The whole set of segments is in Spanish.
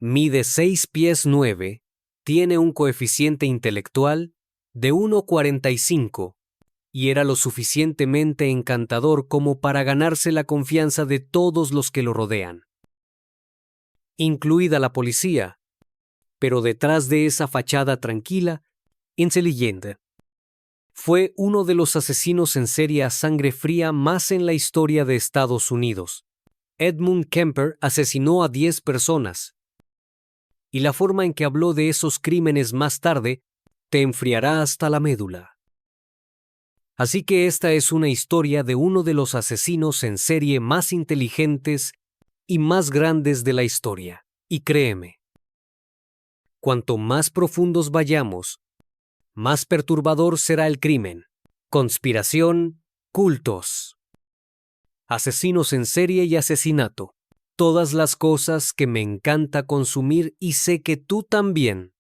Mide 6 pies 9, tiene un coeficiente intelectual de 1,45 y era lo suficientemente encantador como para ganarse la confianza de todos los que lo rodean, incluida la policía, pero detrás de esa fachada tranquila, inteligente, fue uno de los asesinos en serie a sangre fría más en la historia de Estados Unidos. Edmund Kemper asesinó a 10 personas, y la forma en que habló de esos crímenes más tarde te enfriará hasta la médula. Así que esta es una historia de uno de los asesinos en serie más inteligentes y más grandes de la historia. Y créeme, cuanto más profundos vayamos, más perturbador será el crimen. Conspiración, cultos, asesinos en serie y asesinato. Todas las cosas que me encanta consumir y sé que tú también.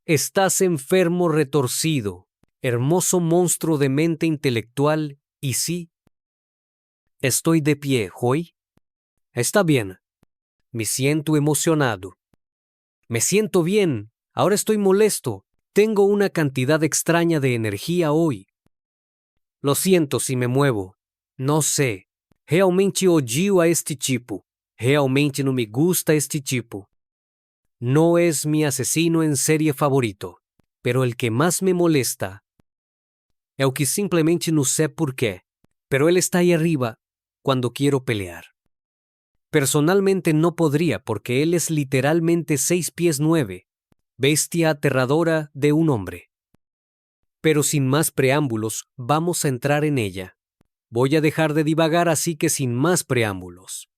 Estás enfermo retorcido, hermoso monstruo de mente intelectual, y sí, estoy de pie, ¿hoy? Está bien. Me siento emocionado. Me siento bien. Ahora estoy molesto. Tengo una cantidad extraña de energía hoy. Lo siento si me muevo. No sé. Realmente odio a este tipo. Realmente no me gusta este tipo. No es mi asesino en serie favorito, pero el que más me molesta é o que simplesmente no sé por qué, pero él está ahí arriba cuando quiero pelear. Personalmente no podría porque él es literalmente 6 pies 9, bestia aterradora de un hombre. Pero sin más preámbulos, vamos a entrar en ella. Voy a dejar de divagar, así que sin más preámbulos.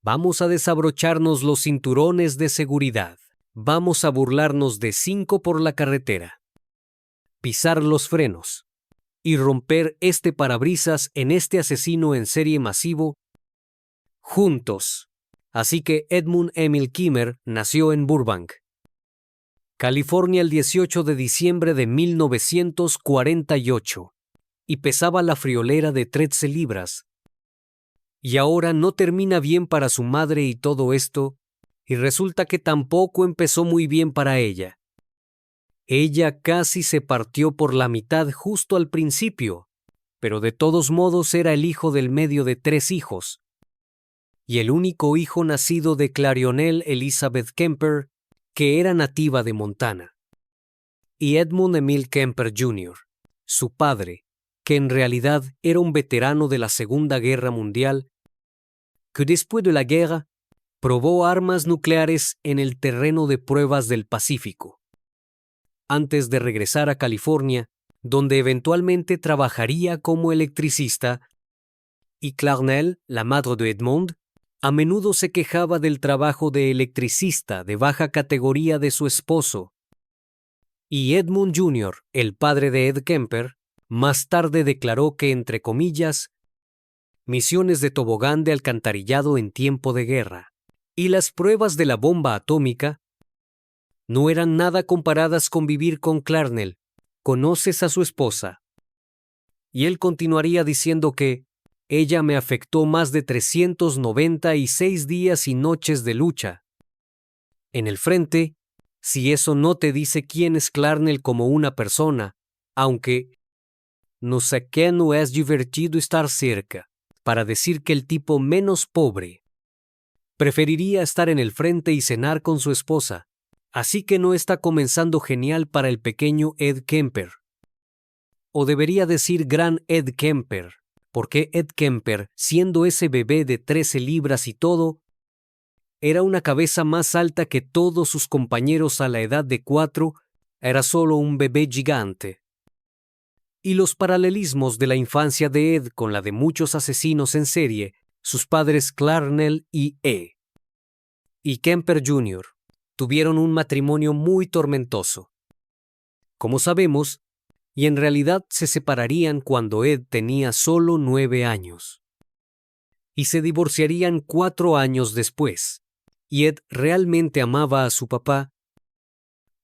Vamos a desabrocharnos los cinturones de seguridad. Vamos a burlarnos de 5 por la carretera, pisar los frenos y romper este parabrisas en este asesino en serie masivo juntos. Así que Edmund Emil Kimmer nació en Burbank, California el 18 de diciembre de 1948 y pesaba la friolera de 13 libras. Y ahora no termina bien para su madre y todo esto, y resulta que tampoco empezó muy bien para ella. Ella casi se partió por la mitad justo al principio, pero de todos modos era el hijo del medio de 3 hijos, y el único hijo nacido de Clarionel Elizabeth Kemper, que era nativa de Montana, y Edmund Emil Kemper Jr., su padre, que en realidad era un veterano de la Segunda Guerra Mundial, que después de la guerra probó armas nucleares en el terreno de pruebas del Pacífico, antes de regresar a California, donde eventualmente trabajaría como electricista, y Clarnell, la madre de Edmund, a menudo se quejaba del trabajo de electricista de baja categoría de su esposo. Y Edmund Jr., el padre de Ed Kemper, más tarde declaró que, entre comillas, misiones de tobogán de alcantarillado en tiempo de guerra y las pruebas de la bomba atómica no eran nada comparadas con vivir con Clarnell. Conoces a su esposa. Y él continuaría diciendo que ella me afectó más de 396 días y noches de lucha. En el frente, si eso no te dice quién es Clarnell como una persona, aunque no sé qué no es divertido estar cerca, para decir que el tipo menos pobre preferiría estar en el frente y cenar con su esposa. Así que no está comenzando genial para el pequeño Ed Kemper. O debería decir gran Ed Kemper, porque Ed Kemper, siendo ese bebé de 13 libras y todo, era una cabeza más alta que todos sus compañeros a la edad de 4, era solo un bebé gigante. Y los paralelismos de la infancia de Ed con la de muchos asesinos en serie, sus padres Clarnell y E. y Kemper Jr., tuvieron un matrimonio muy tormentoso, como sabemos, y en realidad se separarían cuando Ed tenía solo 9 años. Y se divorciarían 4 años después, y Ed realmente amaba a su papá,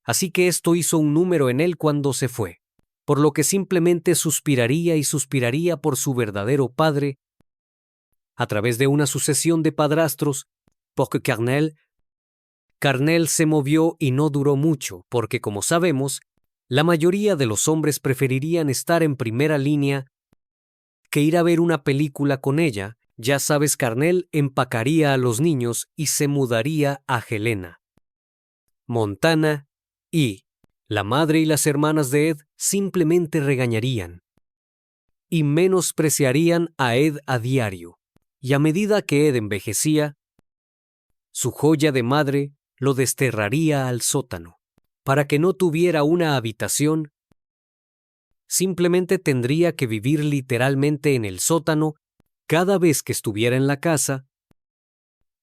así que esto hizo un número en él cuando se fue, por lo que simplemente suspiraría y suspiraría por su verdadero padre a través de una sucesión de padrastros, porque Clarnell Carnell se movió y no duró mucho, porque como sabemos, la mayoría de los hombres preferirían estar en primera línea que ir a ver una película con ella. Ya sabes, Carnell empacaría a los niños y se mudaría a Helena, Montana, y la madre y las hermanas de Ed simplemente regañarían y menospreciarían a Ed a diario. Y a medida que Ed envejecía, su joya de madre lo desterraría al sótano. Para que no tuviera una habitación, simplemente tendría que vivir literalmente en el sótano cada vez que estuviera en la casa,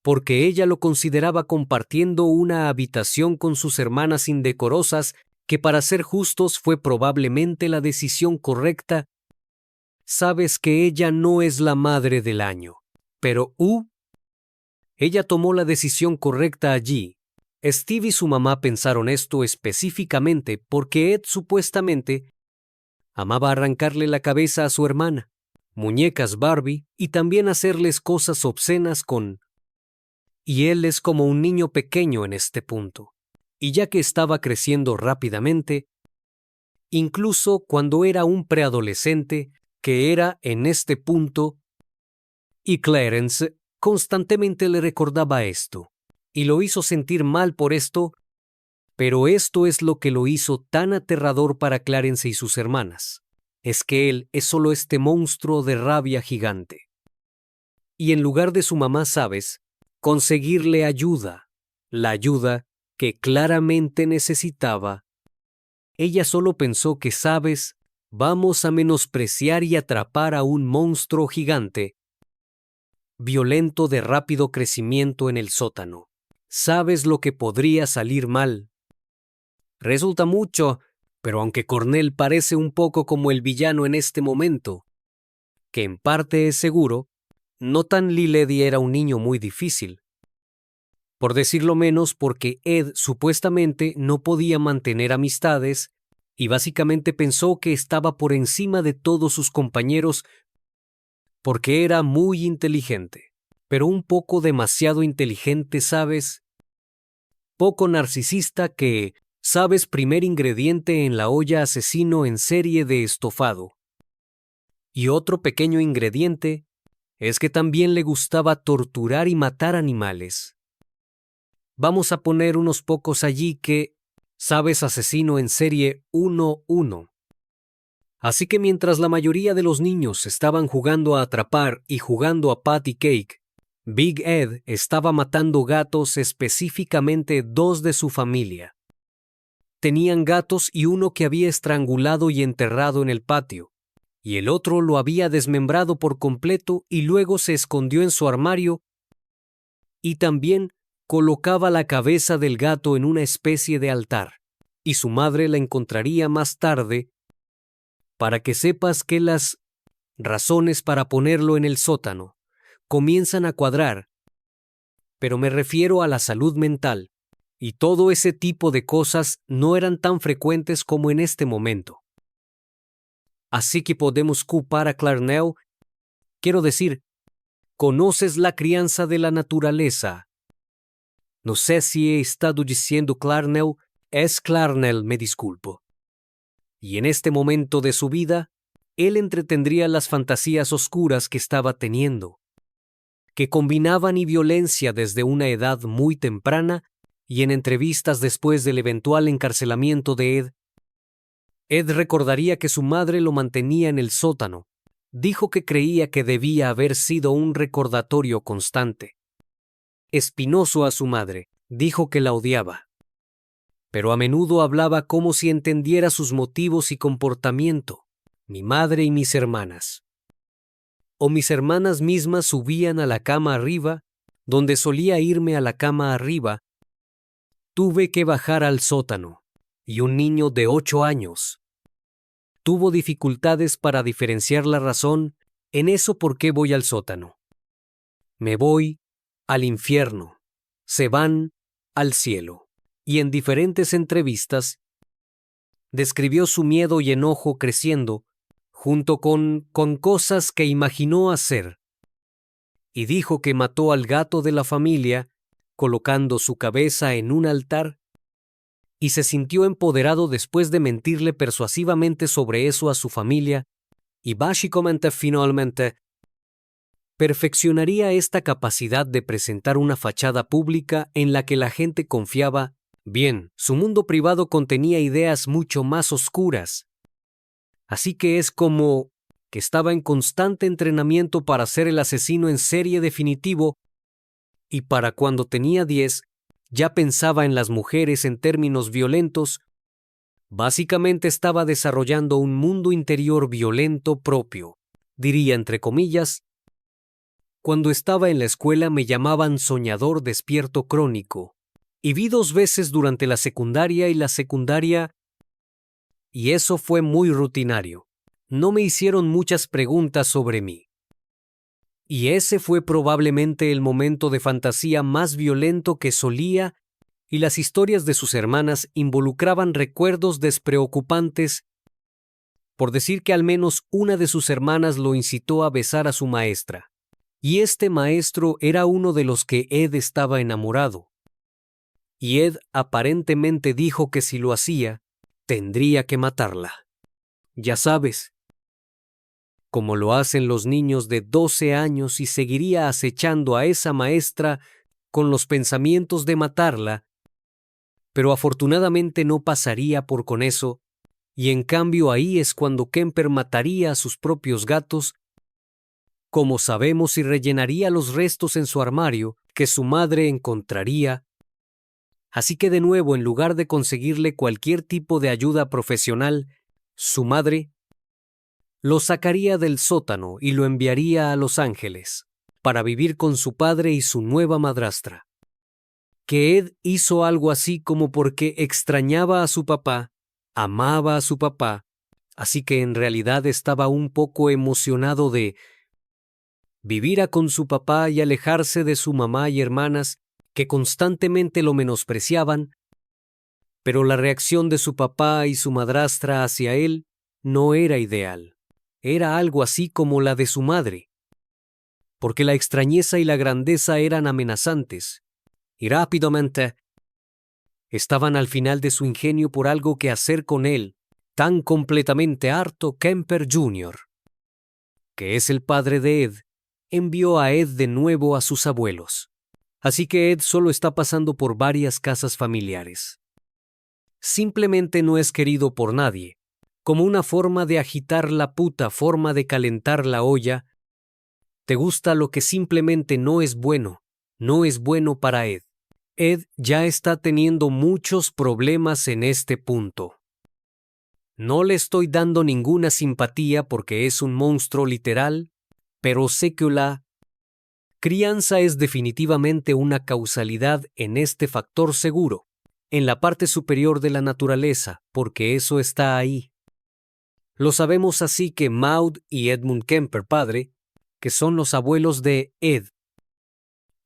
porque ella lo consideraba compartiendo una habitación con sus hermanas indecorosas, que para ser justos fue probablemente la decisión correcta. Sabes que ella no es la madre del año, pero ella tomó la decisión correcta allí. Steve y su mamá pensaron esto específicamente porque Ed supuestamente amaba arrancarle la cabeza a su hermana, muñecas Barbie y también hacerles cosas obscenas con... Y él es como un niño pequeño en este punto. Y ya que estaba creciendo rápidamente, incluso cuando era un preadolescente, que era en este punto, y Clarence constantemente le recordaba esto, y lo hizo sentir mal por esto, pero esto es lo que lo hizo tan aterrador para Clarence y sus hermanas. Es que él es solo este monstruo de rabia gigante. Y en lugar de su mamá, sabes, conseguirle ayuda, la ayuda que claramente necesitaba, ella solo pensó que, sabes, vamos a menospreciar y atrapar a un monstruo gigante, violento de rápido crecimiento en el sótano. ¿Sabes lo que podría salir mal? Resulta mucho, pero aunque Cornell parece un poco como el villano en este momento, que en parte es seguro, Nathan Liledy era un niño muy difícil. Por decirlo menos, porque Ed supuestamente no podía mantener amistades y básicamente pensó que estaba por encima de todos sus compañeros porque era muy inteligente, pero un poco demasiado inteligente, ¿sabes? Poco narcisista que, ¿sabes? Primer ingrediente en la olla asesino en serie de estofado. Y otro pequeño ingrediente es que también le gustaba torturar y matar animales. Vamos a poner unos pocos allí que, ¿sabes? Asesino en serie 1-1. Así que mientras la mayoría de los niños estaban jugando a atrapar y jugando a Patty Cake, Big Ed estaba matando gatos, específicamente 2 de su familia. Tenían gatos y uno que había estrangulado y enterrado en el patio, y el otro lo había desmembrado por completo y luego se escondió en su armario, y también colocaba la cabeza del gato en una especie de altar, y su madre la encontraría más tarde, para que sepas que las razones para ponerlo en el sótano comienzan a cuadrar, pero me refiero a la salud mental, y todo ese tipo de cosas no eran tan frecuentes como en este momento. Así que podemos culpar a Clarnell. Quiero decir, conoces la crianza de la naturaleza. No sé si he estado diciendo Clarnell, es Clarnell, me disculpo. Y en este momento de su vida, él entretendría las fantasías oscuras que estaba teniendo, que combinaban y violencia desde una edad muy temprana, y en entrevistas después del eventual encarcelamiento de Ed recordaría que su madre lo mantenía en el sótano. Dijo que creía que debía haber sido un recordatorio constante. Espinoso a su madre, dijo que la odiaba, pero a menudo hablaba como si entendiera sus motivos y comportamiento. Mi madre y mis hermanas. O mis hermanas mismas subían a la cama arriba, donde solía irme a la cama arriba. Tuve que bajar al sótano, y un niño de 8 años tuvo dificultades para diferenciar la razón en eso por qué voy al sótano. Me voy al infierno, se van al cielo. Y en diferentes entrevistas describió su miedo y enojo creciendo, junto con cosas que imaginó hacer. Y dijo que mató al gato de la familia colocando su cabeza en un altar, y se sintió empoderado después de mentirle persuasivamente sobre eso a su familia, y básicamente finalmente perfeccionaría esta capacidad de presentar una fachada pública en la que la gente confiaba. Bien, su mundo privado contenía ideas mucho más oscuras. Así que es como que estaba en constante entrenamiento para ser el asesino en serie definitivo, y para cuando tenía 10, ya pensaba en las mujeres en términos violentos. Básicamente estaba desarrollando un mundo interior violento propio, diría entre comillas. Cuando estaba en la escuela me llamaban soñador despierto crónico, y vi 2 veces durante la secundaria y eso fue muy rutinario. No me hicieron muchas preguntas sobre mí. Y ese fue probablemente el momento de fantasía más violento que solía, y las historias de sus hermanas involucraban recuerdos despreocupantes, por decir que al menos una de sus hermanas lo incitó a besar a su maestra. Y este maestro era uno de los que Ed estaba enamorado. Y Ed aparentemente dijo que si lo hacía, tendría que matarla. Ya sabes, como lo hacen los niños de 12 años, y seguiría acechando a esa maestra con los pensamientos de matarla, pero afortunadamente no pasaría por con eso, y en cambio ahí es cuando Kemper mataría a sus propios gatos, como sabemos, y rellenaría los restos en su armario que su madre encontraría. Así que de nuevo, en lugar de conseguirle cualquier tipo de ayuda profesional, su madre lo sacaría del sótano y lo enviaría a Los Ángeles para vivir con su padre y su nueva madrastra. Que Ed hizo algo así como porque extrañaba a su papá, amaba a su papá, así que en realidad estaba un poco emocionado de vivir con su papá y alejarse de su mamá y hermanas que constantemente lo menospreciaban, pero la reacción de su papá y su madrastra hacia él no era ideal. Era algo así como la de su madre, porque la extrañeza y la grandeza eran amenazantes, y rápidamente estaban al final de su ingenio por algo que hacer con él, tan completamente harto. Kemper Jr., que es el padre de Ed, envió a Ed de nuevo a sus abuelos. Así que Ed solo está pasando por varias casas familiares. Simplemente no es querido por nadie, como una forma de agitar la puta forma de calentar la olla. Te gusta lo que simplemente no es bueno para Ed. Ed ya está teniendo muchos problemas en este punto. No le estoy dando ninguna simpatía porque es un monstruo literal, pero sé que la crianza es definitivamente una causalidad en este factor seguro, en la parte superior de la naturaleza, porque eso está ahí. Lo sabemos, así que Maud y Edmund Kemper padre, que son los abuelos de Ed.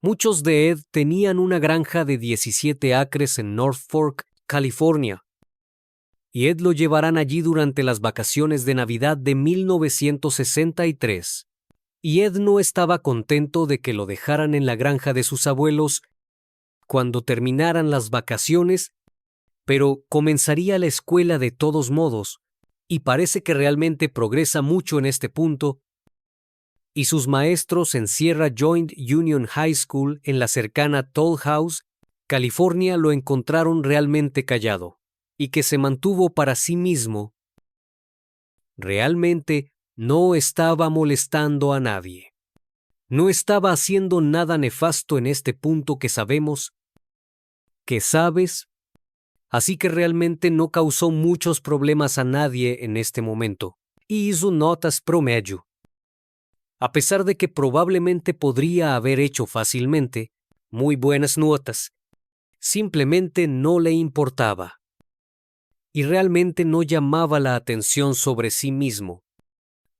Muchos de Ed tenían una granja de 17 acres en North Fork, California, y Ed lo llevarán allí durante las vacaciones de Navidad de 1963. Y Ed no estaba contento de que lo dejaran en la granja de sus abuelos cuando terminaran las vacaciones, pero comenzaría la escuela de todos modos, y parece que realmente progresa mucho en este punto, y sus maestros en Sierra Joint Union High School en la cercana Toll House, California, lo encontraron realmente callado, y que se mantuvo para sí mismo. Realmente no estaba molestando a nadie. No estaba haciendo nada nefasto en este punto que sabemos, que sabes, así que realmente no causó muchos problemas a nadie en este momento, y hizo notas promedio. A pesar de que probablemente podría haber hecho fácilmente muy buenas notas, simplemente no le importaba. Y realmente no llamaba la atención sobre sí mismo,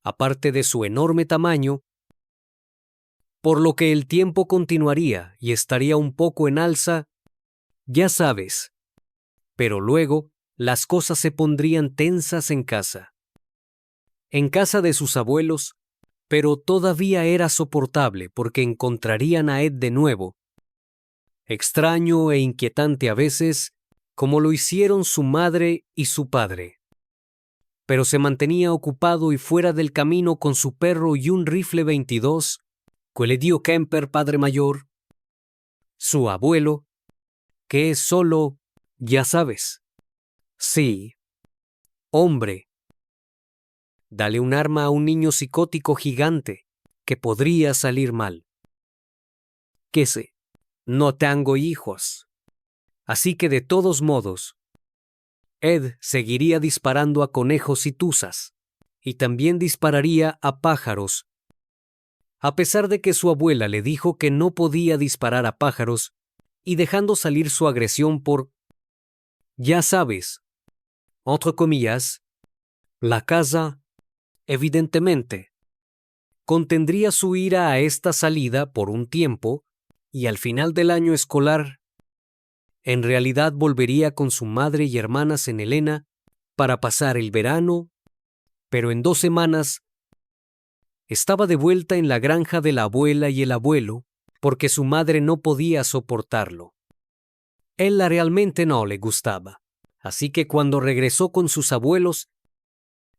aparte de su enorme tamaño, por lo que el tiempo continuaría y estaría un poco en alza, ya sabes. Pero luego, las cosas se pondrían tensas en casa. En casa de sus abuelos, pero todavía era soportable porque encontrarían a Ed de nuevo. extraño e inquietante a veces, como lo hicieron su madre y su padre. Pero se mantenía ocupado y fuera del camino con su perro y un rifle 22 que le dio Kemper padre mayor, su abuelo, que es solo, ya sabes. Sí, hombre, dale un arma a un niño psicótico gigante que podría salir mal. ¿Qué sé? No tengo hijos. Así que de todos modos, Ed seguiría disparando a conejos y tuzas, y también dispararía a pájaros. A pesar de que su abuela le dijo que no podía disparar a pájaros, y dejando salir su agresión por, ya sabes, entre comillas, la casa, evidentemente, contendría su ira a esta salida por un tiempo, y al final del año escolar, en realidad volvería con su madre y hermanas en Helena para pasar el verano, pero en 2 semanas estaba de vuelta en la granja de la abuela y el abuelo porque su madre no podía soportarlo. Él realmente no le gustaba, así que cuando regresó con sus abuelos,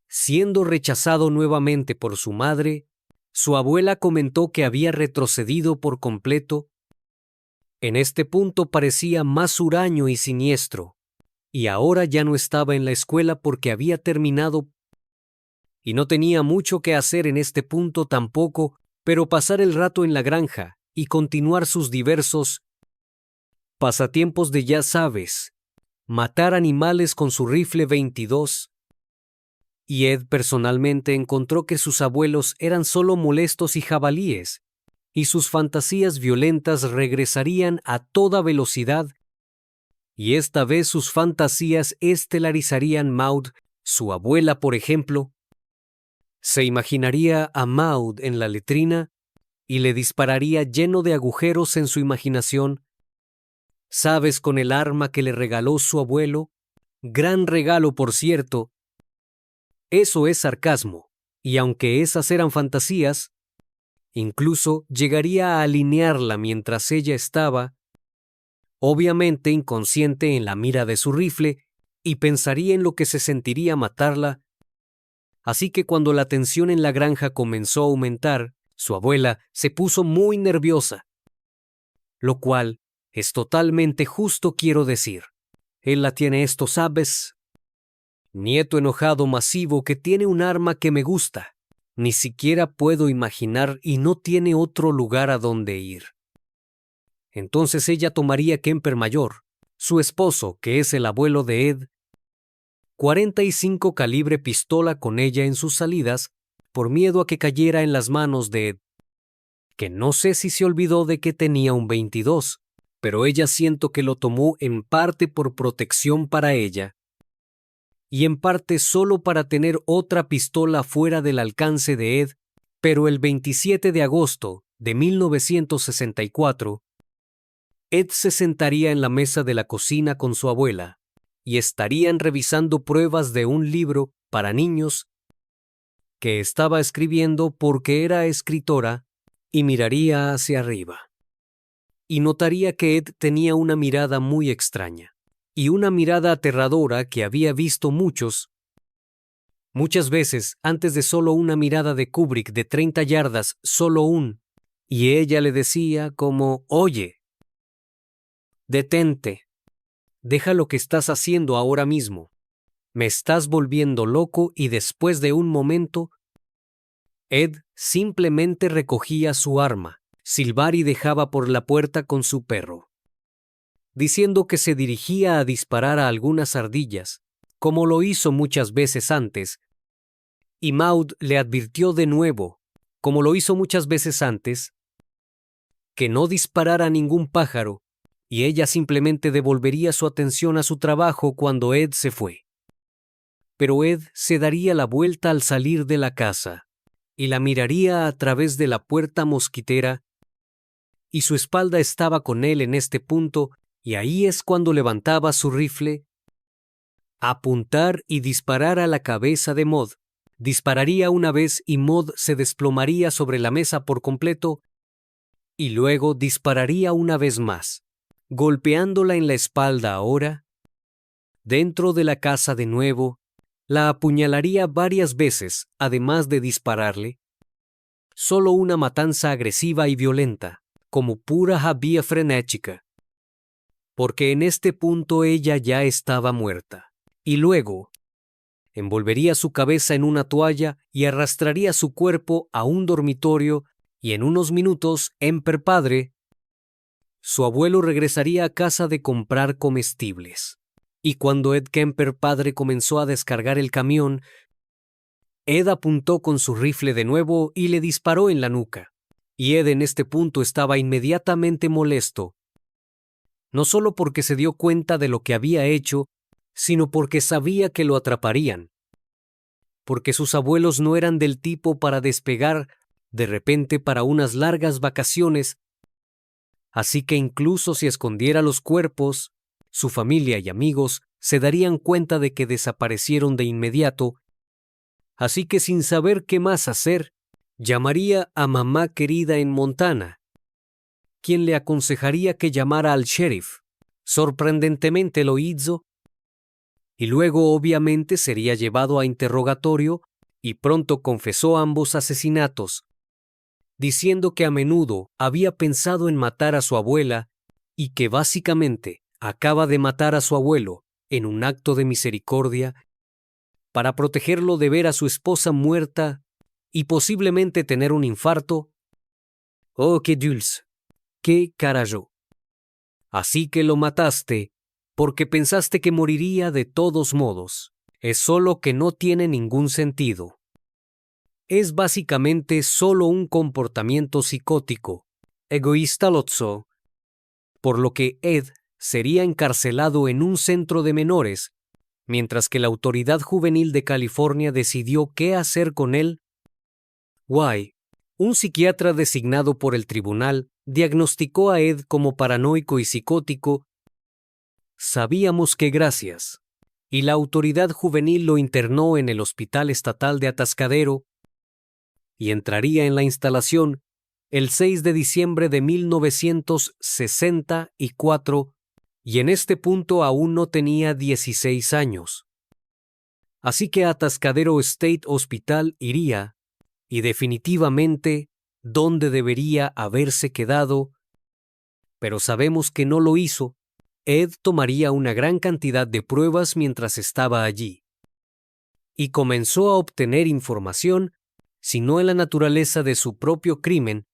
siendo rechazado nuevamente por su madre, su abuela comentó que había retrocedido por completo. En este punto parecía más huraño y siniestro, y ahora ya no estaba en la escuela porque había terminado y no tenía mucho que hacer en este punto tampoco, pero pasar el rato en la granja y continuar sus diversos pasatiempos de ya sabes, matar animales con su rifle 22. Y Ed personalmente encontró que sus abuelos eran solo molestos y jabalíes, y sus fantasías violentas regresarían a toda velocidad, y esta vez sus fantasías estelarizarían Maud, su abuela, por ejemplo. Se imaginaría a Maud en la letrina y le dispararía lleno de agujeros en su imaginación. ¿Sabes con el arma que le regaló su abuelo? Gran regalo, por cierto. Eso es sarcasmo, y aunque esas eran fantasías, incluso llegaría a alinearla mientras ella estaba, obviamente inconsciente en la mira de su rifle, y pensaría en lo que se sentiría matarla. Así que cuando la tensión en la granja comenzó a aumentar, su abuela se puso muy nerviosa. Lo cual es totalmente justo, quiero decir. Él la tiene esto, ¿sabes? Nieto enojado masivo que tiene un arma que me gusta. Ni siquiera puedo imaginar y no tiene otro lugar a donde ir. Entonces ella tomaría Kemper mayor, su esposo, que es el abuelo de Ed, 45 calibre pistola con ella en sus salidas, por miedo a que cayera en las manos de Ed, que no sé si se olvidó de que tenía un 22, pero ella siento que lo tomó en parte por protección para ella, y en parte solo para tener otra pistola fuera del alcance de Ed, pero el 27 de agosto de 1964, Ed se sentaría en la mesa de la cocina con su abuela, y estarían revisando pruebas de un libro para niños que estaba escribiendo porque era escritora, y miraría hacia arriba. Y notaría que Ed tenía una mirada muy extraña, y una mirada aterradora que había visto muchas veces antes de solo una mirada de Kubrick de 30 yardas, y ella le decía como, oye, detente, deja lo que estás haciendo ahora mismo, me estás volviendo loco, y después de un momento, Ed simplemente recogía su arma, silbar y dejaba por la puerta con su perro, diciendo que se dirigía a disparar a algunas ardillas, como lo hizo muchas veces antes, y Maud le advirtió de nuevo, como lo hizo muchas veces antes, que no disparara a ningún pájaro, y ella simplemente devolvería su atención a su trabajo cuando Ed se fue. Pero Ed se daría la vuelta al salir de la casa, y la miraría a través de la puerta mosquitera, y su espalda estaba con él en este punto, y ahí es cuando levantaba su rifle, apuntar y disparar a la cabeza de Maud. Dispararía una vez y Maud se desplomaría sobre la mesa por completo, y luego dispararía una vez más, golpeándola en la espalda ahora, dentro de la casa de nuevo, la apuñalaría varias veces, además de dispararle. Solo una matanza agresiva y violenta, como pura rabia frenética. Porque en este punto ella ya estaba muerta. Y luego, envolvería su cabeza en una toalla y arrastraría su cuerpo a un dormitorio y en unos minutos, Emper padre, su abuelo regresaría a casa de comprar comestibles. Y cuando Ed Kemper padre comenzó a descargar el camión, Ed apuntó con su rifle de nuevo y le disparó en la nuca. Y Ed en este punto estaba inmediatamente molesto, no solo porque se dio cuenta de lo que había hecho, sino porque sabía que lo atraparían. Porque sus abuelos no eran del tipo para despegar de repente para unas largas vacaciones, así que incluso si escondiera los cuerpos, su familia y amigos se darían cuenta de que desaparecieron de inmediato, así que sin saber qué más hacer, llamaría a mamá querida en Montana, quien le aconsejaría que llamara al sheriff. Sorprendentemente lo hizo, y luego obviamente sería llevado a interrogatorio y pronto confesó ambos asesinatos, diciendo que a menudo había pensado en matar a su abuela y que básicamente acaba de matar a su abuelo en un acto de misericordia para protegerlo de ver a su esposa muerta y posiblemente tener un infarto. Oh, qué dulce, qué carajo. Así que lo mataste porque pensaste que moriría de todos modos. Es solo que no tiene ningún sentido. Es básicamente solo un comportamiento psicótico, egoísta lotso, por lo que Ed sería encarcelado en un centro de menores, mientras que la Autoridad Juvenil de California decidió qué hacer con él. Un psiquiatra designado por el tribunal diagnosticó a Ed como paranoico y psicótico. Sabíamos que gracias. Y la Autoridad Juvenil lo internó en el Hospital Estatal de Atascadero y entraría en la instalación el 6 de diciembre de 1964 y en este punto aún no tenía 16 años. Así que Atascadero State Hospital iría, y definitivamente, donde debería haberse quedado, pero sabemos que no lo hizo. Ed tomaría una gran cantidad de pruebas mientras estaba allí y comenzó a obtener información, si no en la naturaleza de su propio crimen,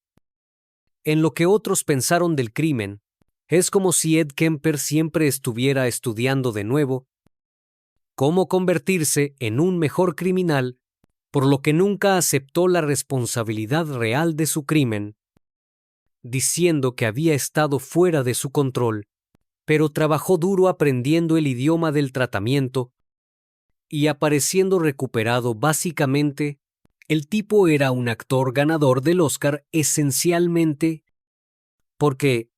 en lo que otros pensaron del crimen. Es como si Ed Kemper siempre estuviera estudiando de nuevo cómo convertirse en un mejor criminal, por lo que nunca aceptó la responsabilidad real de su crimen, diciendo que había estado fuera de su control, pero trabajó duro aprendiendo el idioma del tratamiento y apareciendo recuperado básicamente. El tipo era un actor ganador del Oscar esencialmente porque,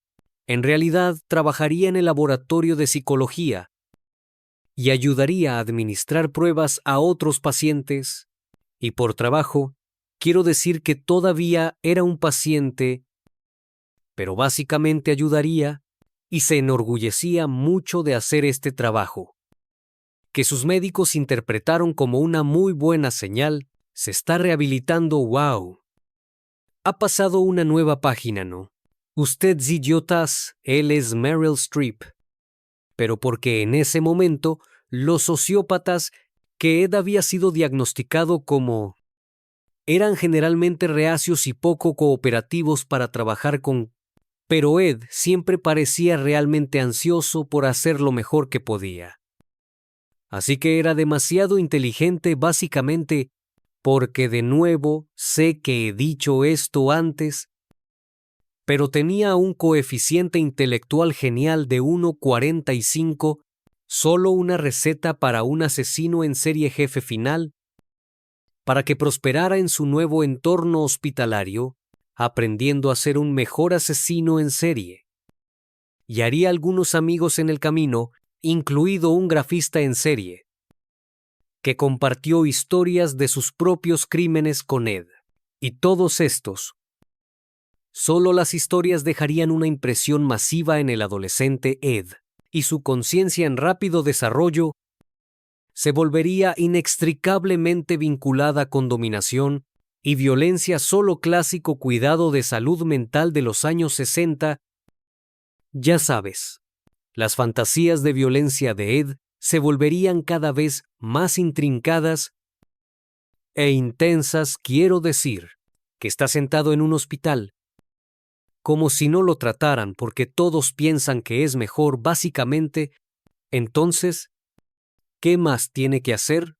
en realidad, trabajaría en el laboratorio de psicología y ayudaría a administrar pruebas a otros pacientes, y por trabajo, quiero decir que todavía era un paciente, pero básicamente ayudaría y se enorgullecía mucho de hacer este trabajo, que sus médicos interpretaron como una muy buena señal. Se está rehabilitando, wow. Ha pasado una nueva página, ¿no? Usted idiotas, él es Meryl Streep. Pero porque en ese momento, los sociópatas que Ed había sido diagnosticado como eran generalmente reacios y poco cooperativos para trabajar con, pero Ed siempre parecía realmente ansioso por hacer lo mejor que podía. Así que era demasiado inteligente básicamente porque de nuevo sé que he dicho esto antes, pero tenía un coeficiente intelectual genial de 1,45, solo una receta para un asesino en serie jefe final, para que prosperara en su nuevo entorno hospitalario, aprendiendo a ser un mejor asesino en serie. Y haría algunos amigos en el camino, incluido un grafista en serie, que compartió historias de sus propios crímenes con Ed. Y todos estos Solo las historias dejarían una impresión masiva en el adolescente Ed, y su conciencia en rápido desarrollo se volvería inextricablemente vinculada con dominación y violencia. Solo clásico cuidado de salud mental de los años 60. Ya sabes, las fantasías de violencia de Ed se volverían cada vez más intrincadas e intensas. Quiero decir, que está sentado en un hospital, como si no lo trataran porque todos piensan que es mejor, básicamente. Entonces, ¿qué más tiene que hacer?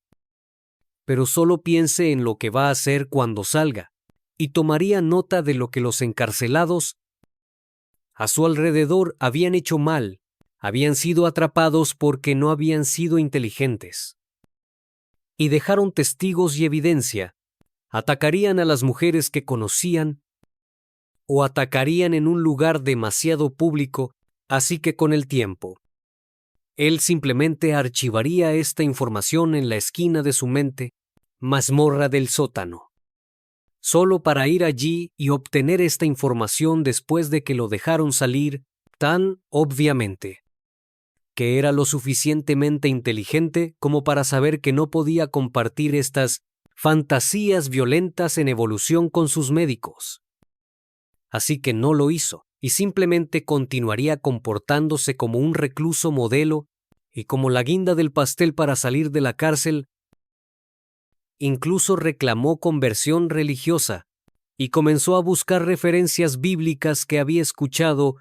Pero solo piense en lo que va a hacer cuando salga, y tomaría nota de lo que los encarcelados a su alrededor habían hecho mal. Habían sido atrapados porque no habían sido inteligentes. Y dejaron testigos y evidencia. Atacarían a las mujeres que conocían o atacarían en un lugar demasiado público, así que con el tiempo, él simplemente archivaría esta información en la esquina de su mente, mazmorra del sótano, solo para ir allí y obtener esta información después de que lo dejaron salir, tan obviamente que era lo suficientemente inteligente como para saber que no podía compartir estas fantasías violentas en evolución con sus médicos. Así que no lo hizo, y simplemente continuaría comportándose como un recluso modelo, y como la guinda del pastel para salir de la cárcel, incluso reclamó conversión religiosa, y comenzó a buscar referencias bíblicas que había escuchado.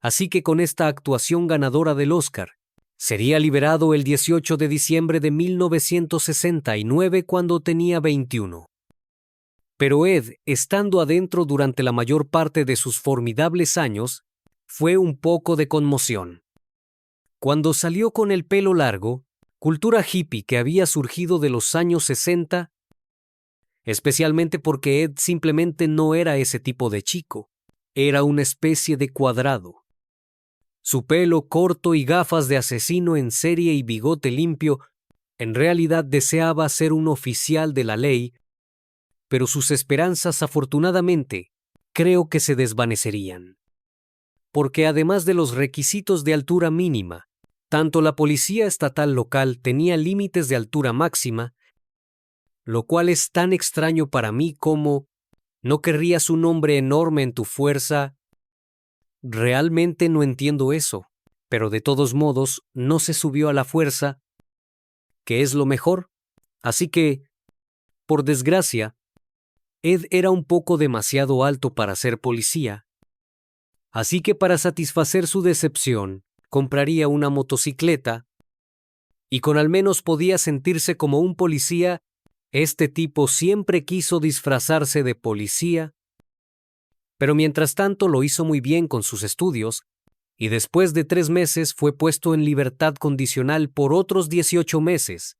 Así que con esta actuación ganadora del Oscar, sería liberado el 18 de diciembre de 1969 cuando tenía 21. Pero Ed, estando adentro durante la mayor parte de sus formidables años, fue un poco de conmoción. Cuando salió con el pelo largo, cultura hippie que había surgido de los años 60, especialmente porque Ed simplemente no era ese tipo de chico, era una especie de cuadrado. Su pelo corto y gafas de asesino en serie y bigote limpio, en realidad deseaba ser un oficial de la ley, pero sus esperanzas afortunadamente creo que se desvanecerían. Porque además de los requisitos de altura mínima, tanto la policía estatal local tenía límites de altura máxima, lo cual es tan extraño para mí como ¿no querrías un hombre enorme en tu fuerza? Realmente no entiendo eso, pero de todos modos no se subió a la fuerza, que es lo mejor. Así que, por desgracia, Ed era un poco demasiado alto para ser policía. Así que para satisfacer su decepción, compraría una motocicleta, y con al menos podía sentirse como un policía. Este tipo siempre quiso disfrazarse de policía, pero mientras tanto lo hizo muy bien con sus estudios, y después de 3 meses fue puesto en libertad condicional por otros 18 meses.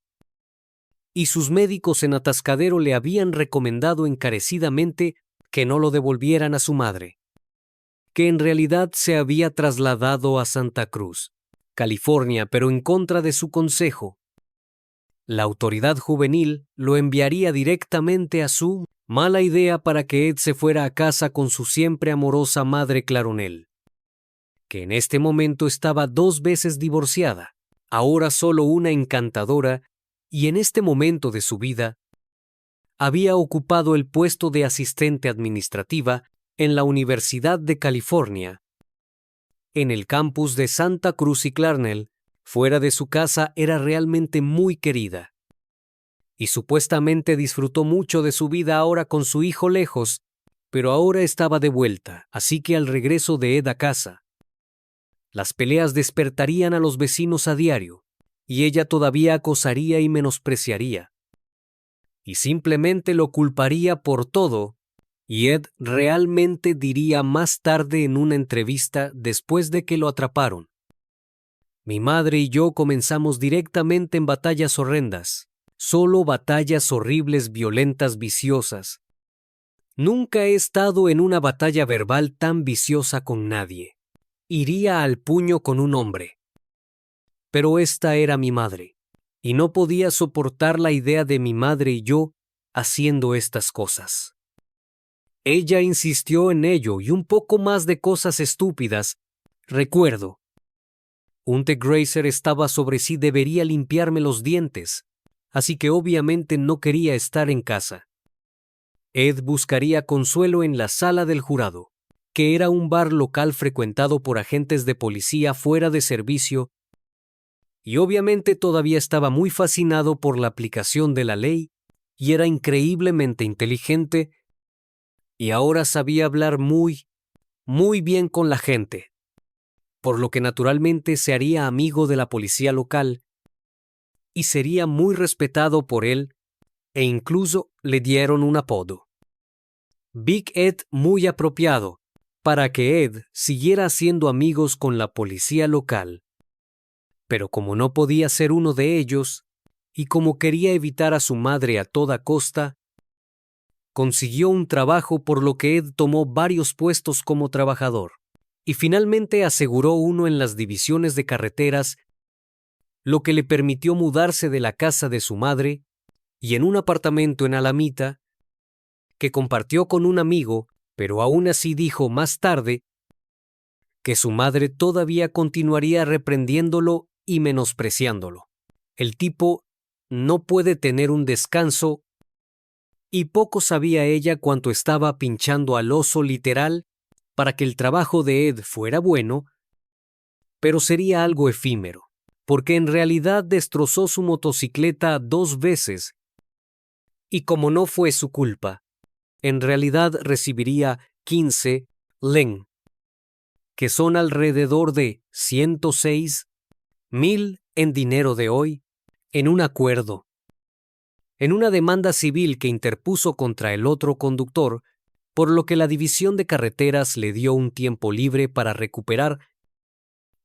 Y sus médicos en Atascadero le habían recomendado encarecidamente que no lo devolvieran a su madre, que en realidad se había trasladado a Santa Cruz, California, pero en contra de su consejo. La autoridad juvenil lo enviaría directamente a su mala idea para que Ed se fuera a casa con su siempre amorosa madre Claronel, que en este momento estaba 2 veces divorciada, ahora solo una encantadora, y en este momento de su vida había ocupado el puesto de asistente administrativa en la Universidad de California, en el campus de Santa Cruz y Clarnell. Fuera de su casa era realmente muy querida, y supuestamente disfrutó mucho de su vida ahora con su hijo lejos, pero ahora estaba de vuelta, así que al regreso de Ed a casa, las peleas despertarían a los vecinos a diario, y ella todavía acosaría y menospreciaría, y simplemente lo culparía por todo, y Ed realmente diría más tarde en una entrevista después de que lo atraparon: mi madre y yo comenzamos directamente en batallas horrendas, solo batallas horribles, violentas, viciosas. Nunca he estado en una batalla verbal tan viciosa con nadie. Iría al puño con un hombre. Pero esta era mi madre, y no podía soportar la idea de mi madre y yo haciendo estas cosas. Ella insistió en ello y un poco más de cosas estúpidas. Recuerdo. Un Grazer estaba sobre si debería limpiarme los dientes, así que obviamente no quería estar en casa. Ed buscaría consuelo en la sala del jurado, que era un bar local frecuentado por agentes de policía fuera de servicio, y obviamente todavía estaba muy fascinado por la aplicación de la ley, y era increíblemente inteligente, y ahora sabía hablar muy bien con la gente, por lo que naturalmente se haría amigo de la policía local, y sería muy respetado por él, e incluso le dieron un apodo. Big Ed, muy apropiado, para que Ed siguiera haciendo amigos con la policía local. Pero como no podía ser uno de ellos, y como quería evitar a su madre a toda costa, consiguió un trabajo por lo que Ed tomó varios puestos como trabajador, y finalmente aseguró uno en las divisiones de carreteras, lo que le permitió mudarse de la casa de su madre y en un apartamento en Alamita, que compartió con un amigo, pero aún así dijo más tarde que su madre todavía continuaría reprendiéndolo y menospreciándolo. El tipo no puede tener un descanso, y poco sabía ella cuánto estaba pinchando al oso literal para que el trabajo de Ed fuera bueno, pero sería algo efímero, porque en realidad destrozó su motocicleta 2 veces, y como no fue su culpa, en realidad recibiría 15 len, que son alrededor de 106,000 en dinero de hoy, en un acuerdo. En una demanda civil que interpuso contra el otro conductor, por lo que la División de Carreteras le dio un tiempo libre para recuperar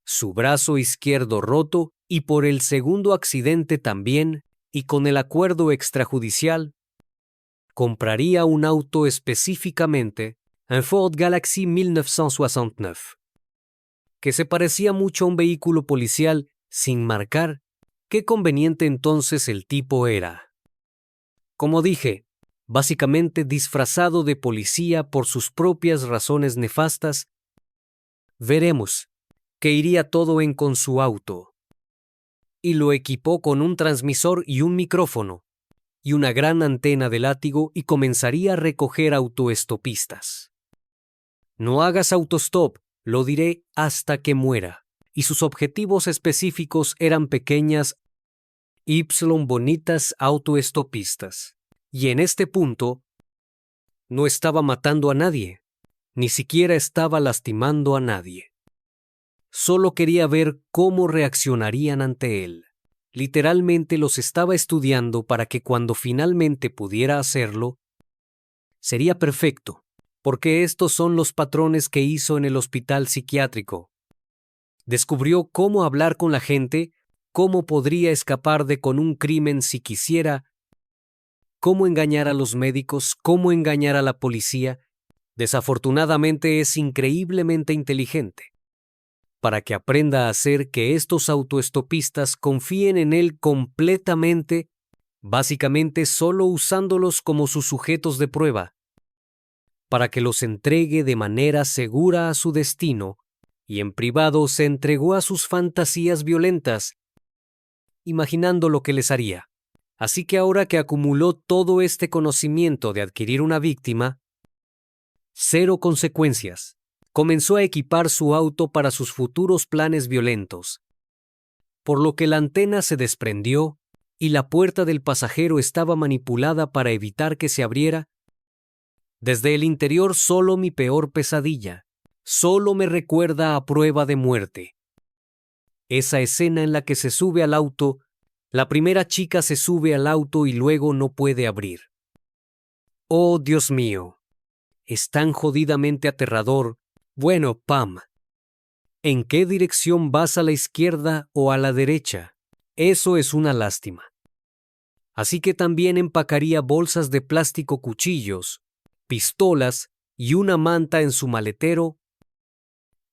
su brazo izquierdo roto y por el segundo accidente también, y con el acuerdo extrajudicial, compraría un auto específicamente, un Ford Galaxy 1969, que se parecía mucho a un vehículo policial sin marcar qué conveniente entonces el tipo era. Como dije, básicamente disfrazado de policía por sus propias razones nefastas, veremos que iría todo con su auto. Y lo equipó con un transmisor y un micrófono, y una gran antena de látigo y comenzaría a recoger autoestopistas. No hagas autostop, lo diré hasta que muera. Y sus objetivos específicos eran pequeñas y bonitas autoestopistas. Y en este punto, no estaba matando a nadie, ni siquiera estaba lastimando a nadie. Solo quería ver cómo reaccionarían ante él. Literalmente los estaba estudiando para que cuando finalmente pudiera hacerlo, sería perfecto, porque estos son los patrones que hizo en el hospital psiquiátrico. Descubrió cómo hablar con la gente, cómo podría escapar de con un crimen si quisiera, cómo engañar a los médicos, cómo engañar a la policía. Desafortunadamente es increíblemente inteligente, para que aprenda a hacer que estos autoestopistas confíen en él completamente, básicamente solo usándolos como sus sujetos de prueba, para que los entregue de manera segura a su destino, y en privado se entregó a sus fantasías violentas, imaginando lo que les haría. Así que ahora que acumuló todo este conocimiento de adquirir una víctima, 0 consecuencias, comenzó a equipar su auto para sus futuros planes violentos, por lo que la antena se desprendió y la puerta del pasajero estaba manipulada para evitar que se abriera. Desde el interior solo mi peor pesadilla, solo me recuerda a prueba de muerte. Esa escena en la que se sube al auto, la primera chica se sube al auto y luego no puede abrir. Oh, Dios mío, es tan jodidamente aterrador. Bueno, Pam, ¿en qué dirección vas, a la izquierda o a la derecha? Eso es una lástima. Así que también empacaría bolsas de plástico, cuchillos, pistolas y una manta en su maletero,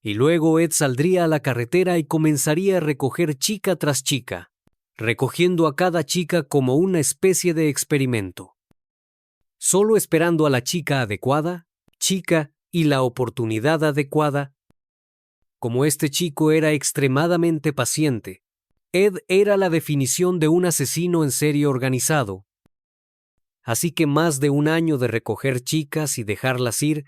y luego Ed saldría a la carretera y comenzaría a recoger chica tras chica, recogiendo a cada chica como una especie de experimento. Solo esperando a la chica adecuada, chica y la oportunidad adecuada. Como este chico era extremadamente paciente, Ed era la definición de un asesino en serie organizado. Así que más de un año de recoger chicas y dejarlas ir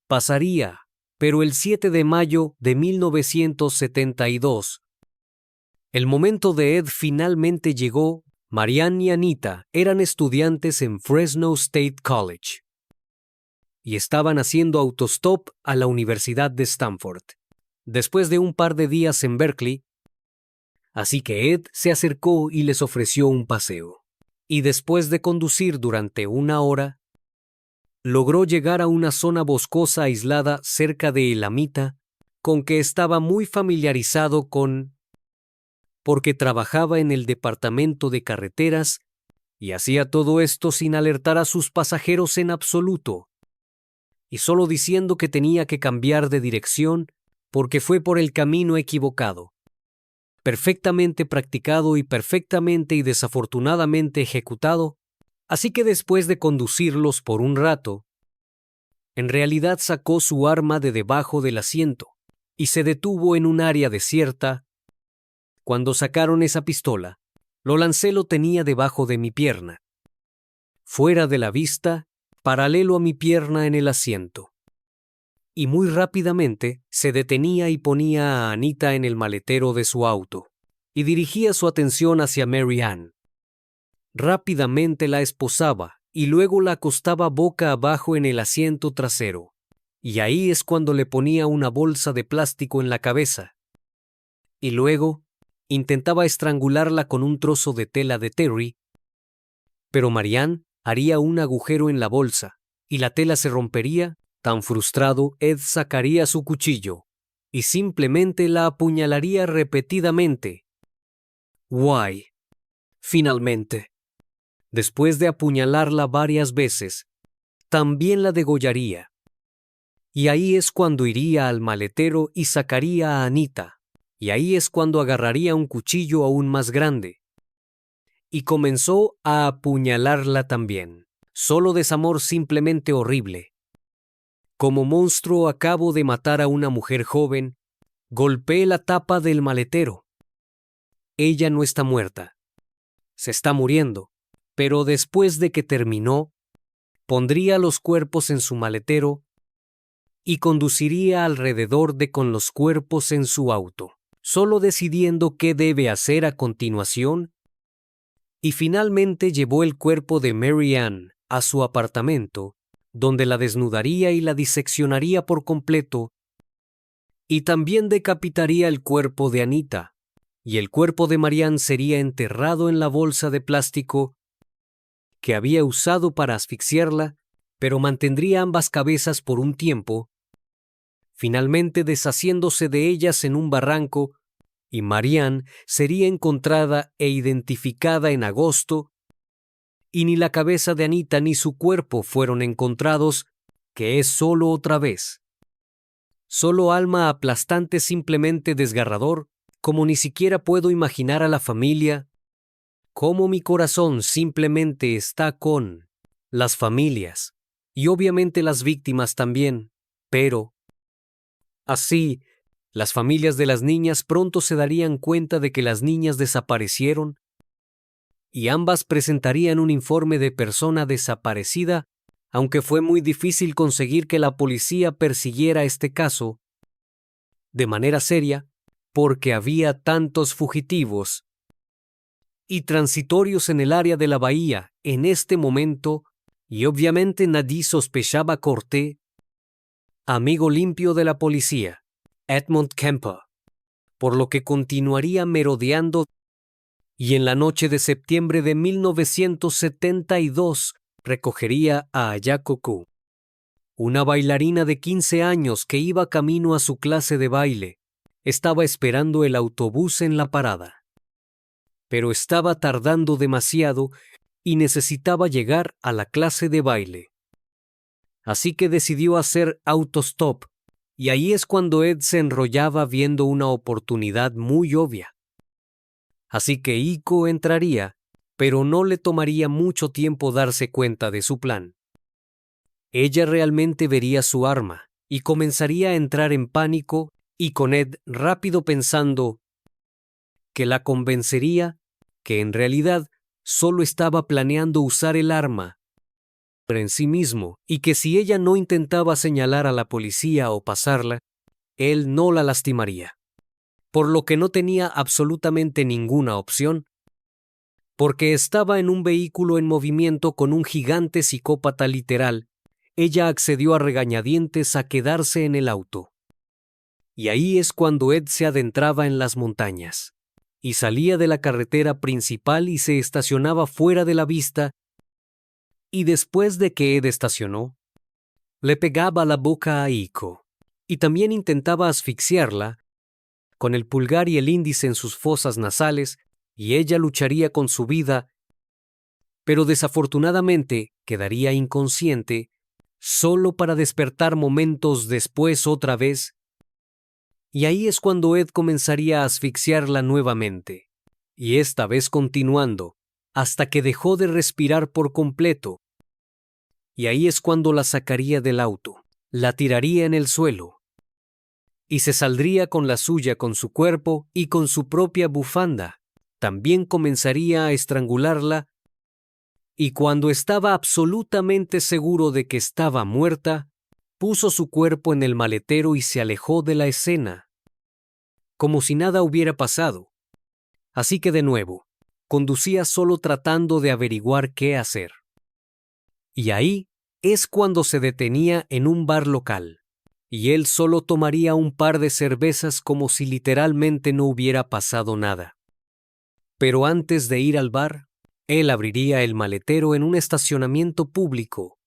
pasaría, pero el 7 de mayo de 1972, el momento de Ed finalmente llegó. Marianne y Anita eran estudiantes en Fresno State College y estaban haciendo autostop a la Universidad de Stanford, después de un par de días en Berkeley. Así que Ed se acercó y les ofreció un paseo. Y después de conducir durante una hora, logró llegar a una zona boscosa aislada cerca de Elamita, con que estaba muy familiarizado porque trabajaba en el departamento de carreteras y hacía todo esto sin alertar a sus pasajeros en absoluto, y solo diciendo que tenía que cambiar de dirección porque fue por el camino equivocado. Perfectamente practicado y perfectamente y desafortunadamente ejecutado, así que después de conducirlos por un rato, en realidad sacó su arma de debajo del asiento y se detuvo en un área desierta. Cuando sacaron esa pistola, lo tenía debajo de mi pierna, fuera de la vista, paralelo a mi pierna en el asiento. Y muy rápidamente se detenía y ponía a Anita en el maletero de su auto, y dirigía su atención hacia Mary Ann. Rápidamente la esposaba, y luego la acostaba boca abajo en el asiento trasero, y ahí es cuando le ponía una bolsa de plástico en la cabeza. Y luego intentaba estrangularla con un trozo de tela de terry, pero Marianne haría un agujero en la bolsa, y la tela se rompería. Tan frustrado, Ed sacaría su cuchillo y simplemente la apuñalaría repetidamente. Why? Finalmente, después de apuñalarla varias veces, también la degollaría. Y ahí es cuando iría al maletero y sacaría a Anita, y ahí es cuando agarraría un cuchillo aún más grande. Y comenzó a apuñalarla también. Solo desamor simplemente horrible. Como monstruo acabo de matar a una mujer joven, golpeé la tapa del maletero. Ella no está muerta. Se está muriendo, pero después de que terminó, pondría los cuerpos en su maletero y conduciría alrededor de con los cuerpos en su auto, solo decidiendo qué debe hacer a continuación. Y finalmente llevó el cuerpo de Mary Ann a su apartamento, donde la desnudaría y la diseccionaría por completo, y también decapitaría el cuerpo de Anita, y el cuerpo de Marianne sería enterrado en la bolsa de plástico que había usado para asfixiarla, pero mantendría ambas cabezas por un tiempo, finalmente deshaciéndose de ellas en un barranco, y Marianne sería encontrada e identificada en agosto, y ni la cabeza de Anita ni su cuerpo fueron encontrados, que es solo otra vez. Solo alma aplastante, simplemente desgarrador, como ni siquiera puedo imaginar a la familia, como mi corazón simplemente está con las familias, y obviamente las víctimas también, pero así, las familias de las niñas pronto se darían cuenta de que las niñas desaparecieron, y ambas presentarían un informe de persona desaparecida, aunque fue muy difícil conseguir que la policía persiguiera este caso de manera seria, porque había tantos fugitivos y transitorios en el área de la bahía en este momento, y obviamente nadie sospechaba Corté, amigo limpio de la policía, Edmund Kemper, por lo que continuaría merodeando, y en la noche de septiembre de 1972 recogería a Ayako Ku, una bailarina de 15 años que iba camino a su clase de baile. Estaba esperando el autobús en la parada, pero estaba tardando demasiado y necesitaba llegar a la clase de baile. Así que decidió hacer autostop, y ahí es cuando Ed se enrollaba viendo una oportunidad muy obvia. Así que Iko entraría, pero no le tomaría mucho tiempo darse cuenta de su plan. ella realmente vería su arma y comenzaría a entrar en pánico, y con Ed rápido pensando que la convencería que en realidad solo estaba planeando usar el arma en sí mismo y que si ella no intentaba señalar a la policía o pasarla, él no la lastimaría. Por lo que no tenía absolutamente ninguna opción, porque estaba en un vehículo en movimiento con un gigante psicópata literal. Ella accedió a regañadientes a quedarse en el auto. Y ahí es cuando Ed se adentraba en las montañas, y salía de la carretera principal y se estacionaba fuera de la vista, y después de que Ed estacionó, le pegaba la boca a Iko, y también intentaba asfixiarla con el pulgar y el índice en sus fosas nasales, y ella lucharía con su vida, pero desafortunadamente quedaría inconsciente, solo para despertar momentos después otra vez, y ahí es cuando Ed comenzaría a asfixiarla nuevamente, y esta vez continuando, hasta que dejó de respirar por completo, y ahí es cuando la sacaría del auto, la tiraría en el suelo, y se saldría con la suya con su cuerpo y con su propia bufanda. También comenzaría a estrangularla, y cuando estaba absolutamente seguro de que estaba muerta, puso su cuerpo en el maletero y se alejó de la escena, como si nada hubiera pasado. Así que de nuevo, conducía solo tratando de averiguar qué hacer. Y ahí es cuando se detenía en un bar local, y él solo tomaría un par de cervezas como si literalmente no hubiera pasado nada. Pero antes de ir al bar, él abriría el maletero en un estacionamiento público,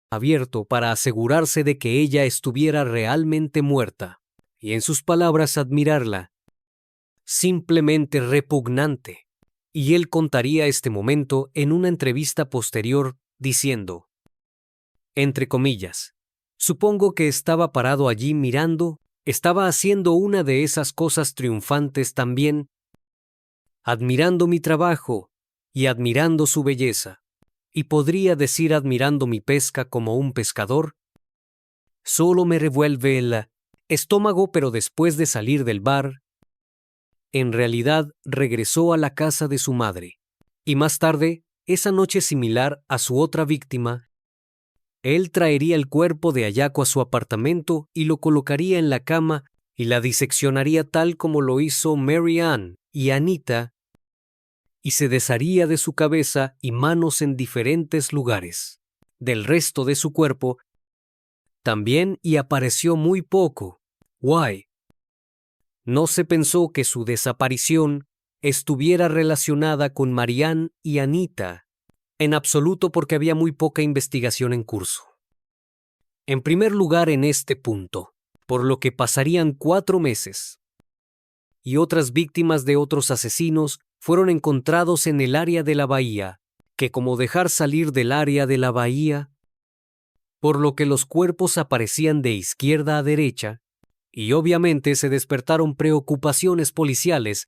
abierto para asegurarse de que ella estuviera realmente muerta, y en sus palabras admirarla, simplemente repugnante. Y él contaría este momento en una entrevista posterior diciendo, entre comillas, supongo que estaba parado allí mirando, estaba haciendo una de esas cosas triunfantes también, admirando mi trabajo y admirando su belleza, y podría decir admirando mi pesca como un pescador. Solo me revuelve el estómago, pero después de salir del bar, en realidad regresó a la casa de su madre, y más tarde, esa noche similar a su otra víctima, él traería el cuerpo de Ayako a su apartamento y lo colocaría en la cama y la diseccionaría tal como lo hizo Mary Ann y Anita, y se desharía de su cabeza y manos en diferentes lugares. Del resto de su cuerpo también, y apareció muy poco. Why? No se pensó que su desaparición estuviera relacionada con Marianne y Anita, en absoluto, porque había muy poca investigación en curso. En primer lugar en este punto, por lo que pasarían 4 meses. Y otras víctimas de otros asesinos fueron encontrados en el área de la bahía, que como dejar salir del área de la bahía, por lo que los cuerpos aparecían de izquierda a derecha, y obviamente se despertaron preocupaciones policiales,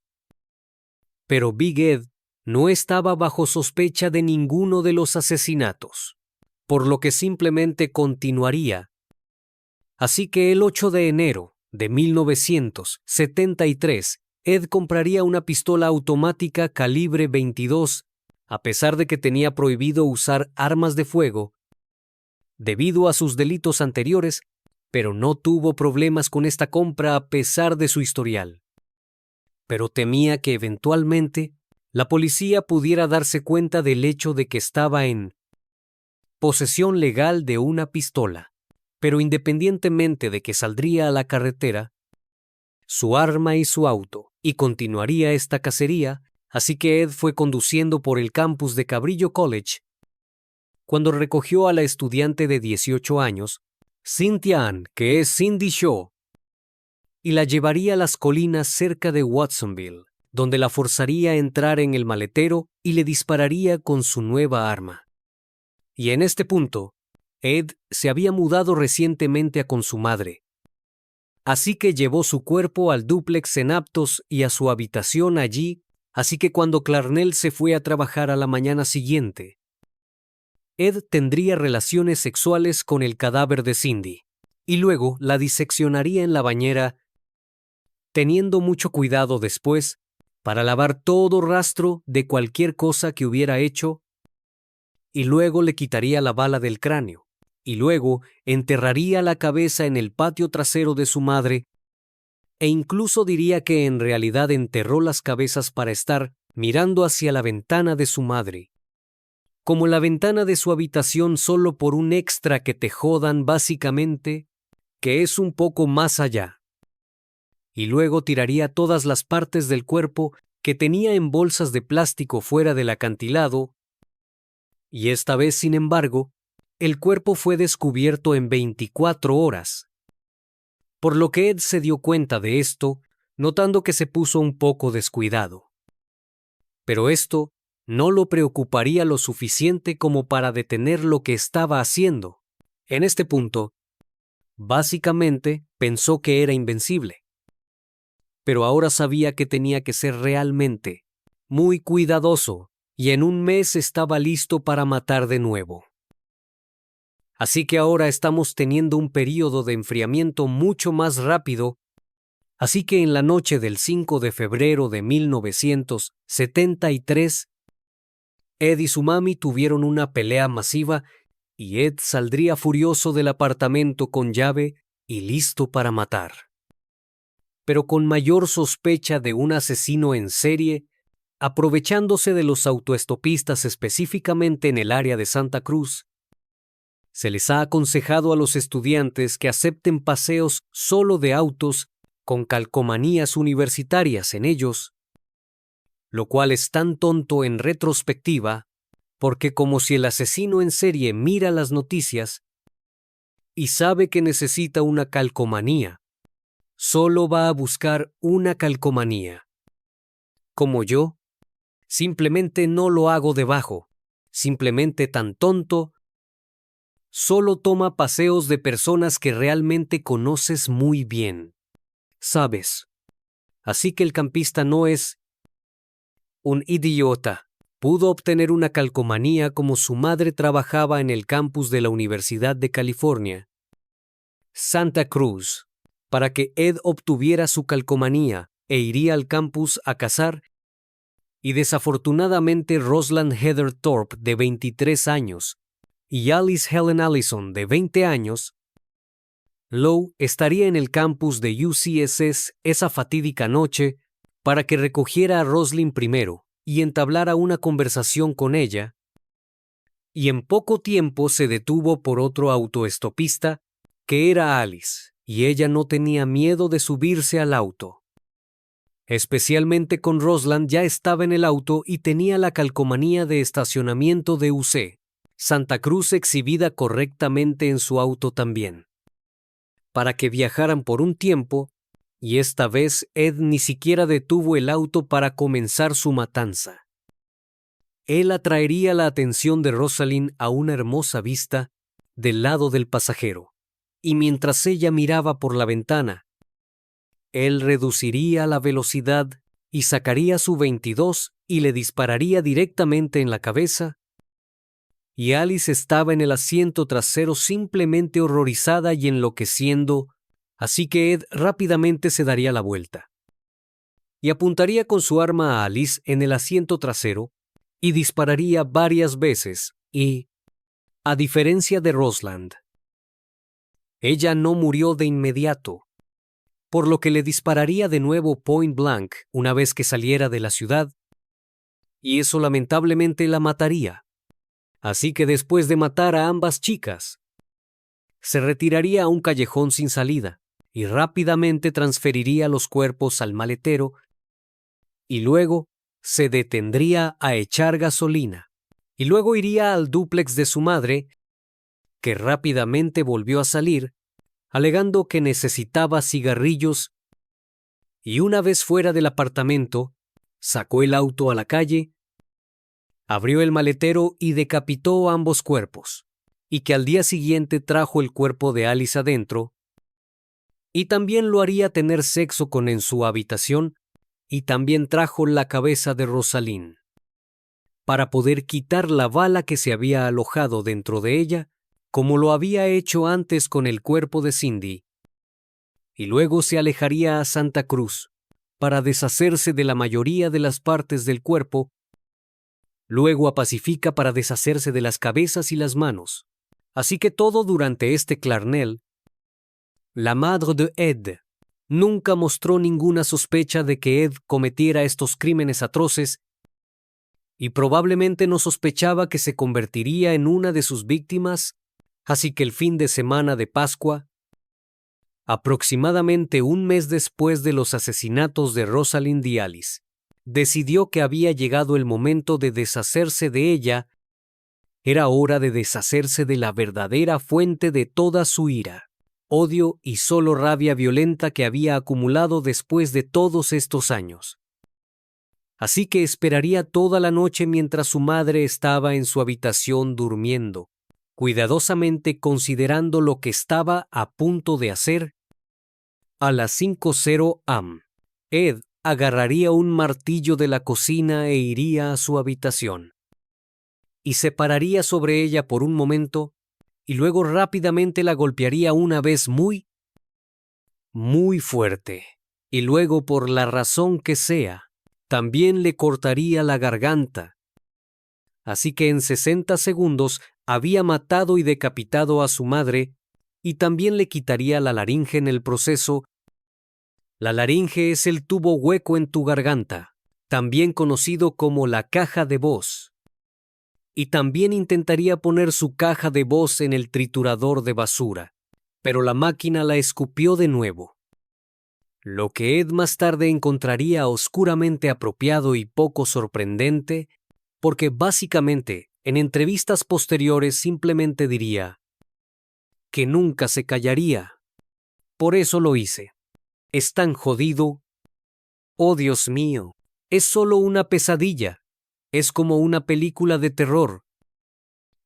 pero Big Ed no estaba bajo sospecha de ninguno de los asesinatos, por lo que simplemente continuaría. Así que el 8 de enero de 1973, Ed compraría una pistola automática calibre 22, a pesar de que tenía prohibido usar armas de fuego, debido a sus delitos anteriores, pero no tuvo problemas con esta compra a pesar de su historial. Pero temía que eventualmente la policía pudiera darse cuenta del hecho de que estaba en posesión legal de una pistola, pero independientemente de que saldría a la carretera, su arma y su auto, y continuaría esta cacería, así que Ed fue conduciendo por el campus de Cabrillo College cuando recogió a la estudiante de 18 años, Cynthia Ann, que es Cindy Shaw, y la llevaría a las colinas cerca de Watsonville, donde la forzaría a entrar en el maletero y le dispararía con su nueva arma. Y en este punto, Ed se había mudado recientemente con su madre, así que llevó su cuerpo al dúplex en Aptos y a su habitación allí, así que cuando Clarnell se fue a trabajar a la mañana siguiente, Ed tendría relaciones sexuales con el cadáver de Cindy, y luego la diseccionaría en la bañera, teniendo mucho cuidado después para lavar todo rastro de cualquier cosa que hubiera hecho, y luego le quitaría la bala del cráneo, y luego enterraría la cabeza en el patio trasero de su madre, e incluso diría que en realidad enterró las cabezas para estar mirando hacia la ventana de su madre, como la ventana de su habitación, solo por un extra que te jodan básicamente, que es un poco más allá. Y luego tiraría todas las partes del cuerpo que tenía en bolsas de plástico fuera del acantilado, y esta vez, sin embargo, el cuerpo fue descubierto en 24 horas. Por lo que Ed se dio cuenta de esto, notando que se puso un poco descuidado. Pero esto no lo preocuparía lo suficiente como para detener lo que estaba haciendo. En este punto, básicamente pensó que era invencible. Pero ahora sabía que tenía que ser realmente muy cuidadoso, y en un mes estaba listo para matar de nuevo. Así que ahora estamos teniendo un período de enfriamiento mucho más rápido. Así que en la noche del 5 de febrero de 1973, Ed y su mami tuvieron una pelea masiva y Ed saldría furioso del apartamento con llave y listo para matar. Pero con mayor sospecha de un asesino en serie, aprovechándose de los autoestopistas específicamente en el área de Santa Cruz, se les ha aconsejado a los estudiantes que acepten paseos solo de autos con calcomanías universitarias en ellos, lo cual es tan tonto en retrospectiva, porque como si el asesino en serie mira las noticias y sabe que necesita una calcomanía, solo va a buscar una calcomanía. Como yo, simplemente no lo hago debajo, simplemente tan tonto, solo toma paseos de personas que realmente conoces muy bien. ¿Sabes? Así que el campista no es un idiota. Pudo obtener una calcomanía como su madre trabajaba en el campus de la Universidad de California, Santa Cruz, para que Ed obtuviera su calcomanía e iría al campus a cazar, y desafortunadamente Rosalind Heather Thorpe, de 23 años, y Alice Helen Allison, de 20 años, Lowe estaría en el campus de UCSS esa fatídica noche para que recogiera a Rosalind primero y entablara una conversación con ella, y en poco tiempo se detuvo por otro autoestopista, que era Alice, y ella no tenía miedo de subirse al auto. Especialmente con Rosalind, ya estaba en el auto y tenía la calcomanía de estacionamiento de UC, Santa Cruz, exhibida correctamente en su auto también, para que viajaran por un tiempo, y esta vez Ed ni siquiera detuvo el auto para comenzar su matanza. Él atraería la atención de Rosalind a una hermosa vista del lado del pasajero, y mientras ella miraba por la ventana, él reduciría la velocidad y sacaría su 22 y le dispararía directamente en la cabeza, y Alice estaba en el asiento trasero simplemente horrorizada y enloqueciendo, así que Ed rápidamente se daría la vuelta y apuntaría con su arma a Alice en el asiento trasero y dispararía varias veces y, a diferencia de Rosalind, ella no murió de inmediato, por lo que le dispararía de nuevo point blank una vez que saliera de la ciudad, y eso lamentablemente la mataría. Así que después de matar a ambas chicas, se retiraría a un callejón sin salida y rápidamente transferiría los cuerpos al maletero y luego se detendría a echar gasolina y luego iría al dúplex de su madre, que rápidamente volvió a salir, alegando que necesitaba cigarrillos, y una vez fuera del apartamento, sacó el auto a la calle, abrió el maletero y decapitó ambos cuerpos, y que al día siguiente trajo el cuerpo de Alice adentro, y también lo haría tener sexo con en su habitación, y también trajo la cabeza de Rosalind. para poder quitar la bala que se había alojado dentro de ella, como lo había hecho antes con el cuerpo de Cindy. Y luego se alejaría a Santa Cruz para deshacerse de la mayoría de las partes del cuerpo, luego a Pacifica para deshacerse de las cabezas y las manos. Así que todo durante este Clarnell, la madre de Ed nunca mostró ninguna sospecha de que Ed cometiera estos crímenes atroces y probablemente no sospechaba que se convertiría en una de sus víctimas, así que el fin de semana de Pascua, aproximadamente un mes después de los asesinatos de Rosalind y Alice, decidió que había llegado el momento de deshacerse de ella. Era hora de deshacerse de la verdadera fuente de toda su ira, odio y solo rabia violenta que había acumulado después de todos estos años. Así que esperaría toda la noche mientras su madre estaba en su habitación durmiendo, cuidadosamente considerando lo que estaba a punto de hacer. A las 5:00 am, Ed agarraría un martillo de la cocina e iría a su habitación. Y se pararía sobre ella por un momento, y luego rápidamente la golpearía una vez muy fuerte. Y luego, por la razón que sea, también le cortaría la garganta. Así que en 60 segundos había matado y decapitado a su madre, y también le quitaría la laringe en el proceso. La laringe es el tubo hueco en tu garganta, también conocido como la caja de voz. Y también intentaría poner su caja de voz en el triturador de basura, pero la máquina la escupió de nuevo. Lo que Ed más tarde encontraría oscuramente apropiado y poco sorprendente, porque básicamente en entrevistas posteriores simplemente diría que nunca se callaría. Por eso lo hice. Es tan jodido. Oh, Dios mío, es solo una pesadilla. Es como una película de terror.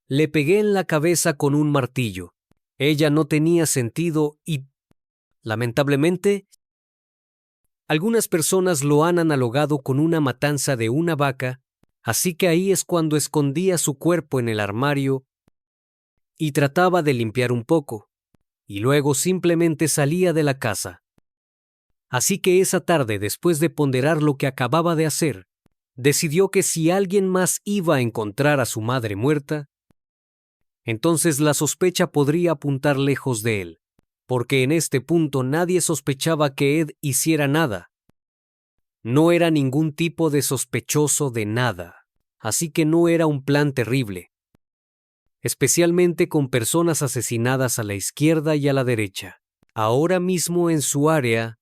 Le pegué en la cabeza con un martillo. Ella no tenía sentido y, lamentablemente, algunas personas lo han analogado con una matanza de una vaca, así que ahí es cuando escondía su cuerpo en el armario y trataba de limpiar un poco, y luego simplemente salía de la casa. Así que esa tarde, después de ponderar lo que acababa de hacer, decidió que si alguien más iba a encontrar a su madre muerta, entonces la sospecha podría apuntar lejos de él, porque en este punto nadie sospechaba que Ed hiciera nada. No era ningún tipo de sospechoso de nada, así que no era un plan terrible, especialmente con personas asesinadas a la izquierda y a la derecha. Ahora mismo en su área,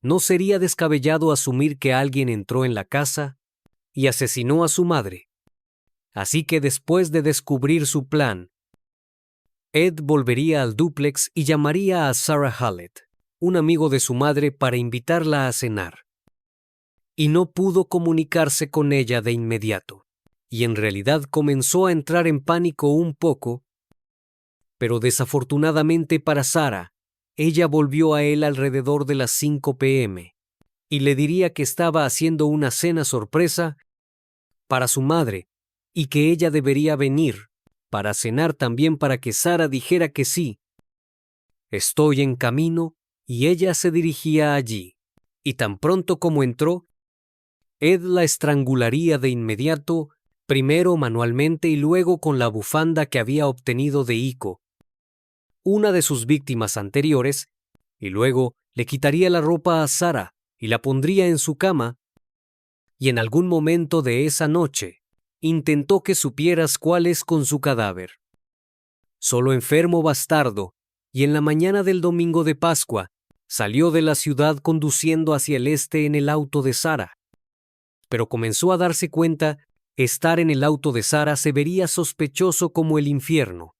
no sería descabellado asumir que alguien entró en la casa y asesinó a su madre. Así que después de descubrir su plan, Ed volvería al dúplex y llamaría a Sarah Hallett, un amigo de su madre, para invitarla a cenar. Y no pudo comunicarse con ella de inmediato, y en realidad comenzó a entrar en pánico un poco, pero desafortunadamente para Sarah, ella volvió a él alrededor de las 5 p.m. y le diría que estaba haciendo una cena sorpresa para su madre y que ella debería venir para cenar también, para que Sarah dijera que sí. Estoy en camino, y ella se dirigía allí, y tan pronto como entró, Ed la estrangularía de inmediato, primero manualmente y luego con la bufanda que había obtenido de Iko, una de sus víctimas anteriores, y luego le quitaría la ropa a Sarah y la pondría en su cama, y en algún momento de esa noche intentó que supieras cuál es con su cadáver. Solo enfermo bastardo, y en la mañana del domingo de Pascua salió de la ciudad conduciendo hacia el este en el auto de Sarah. Pero comenzó a darse cuenta, estar en el auto de Sarah se vería sospechoso como el infierno.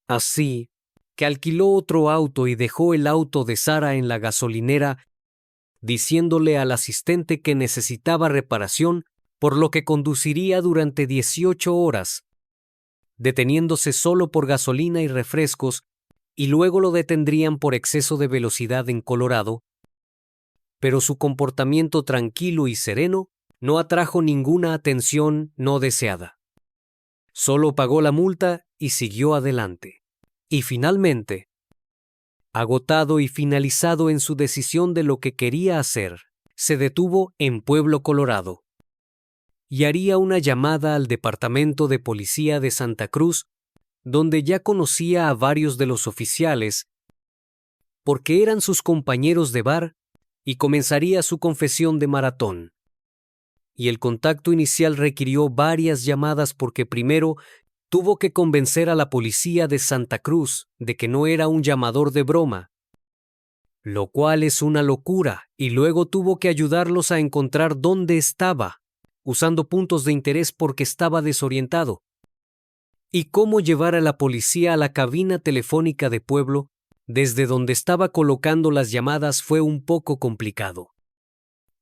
Así que alquiló otro auto y dejó el auto de Sarah en la gasolinera, diciéndole al asistente que necesitaba reparación, por lo que conduciría durante 18 horas, deteniéndose solo por gasolina y refrescos, y luego lo detendrían por exceso de velocidad en Colorado. Pero su comportamiento tranquilo y sereno no atrajo ninguna atención no deseada. Solo pagó la multa y siguió adelante. Y finalmente, agotado y finalizado en su decisión de lo que quería hacer, se detuvo en Pueblo, Colorado, y haría una llamada al Departamento de Policía de Santa Cruz, donde ya conocía a varios de los oficiales, porque eran sus compañeros de bar, y comenzaría su confesión de maratón. Y el contacto inicial requirió varias llamadas porque primero tuvo que convencer a la policía de Santa Cruz de que no era un llamador de broma, lo cual es una locura, y luego tuvo que ayudarlos a encontrar dónde estaba, usando puntos de interés porque estaba desorientado. Y cómo llevar a la policía a la cabina telefónica de pueblo, desde donde estaba colocando las llamadas, fue un poco complicado.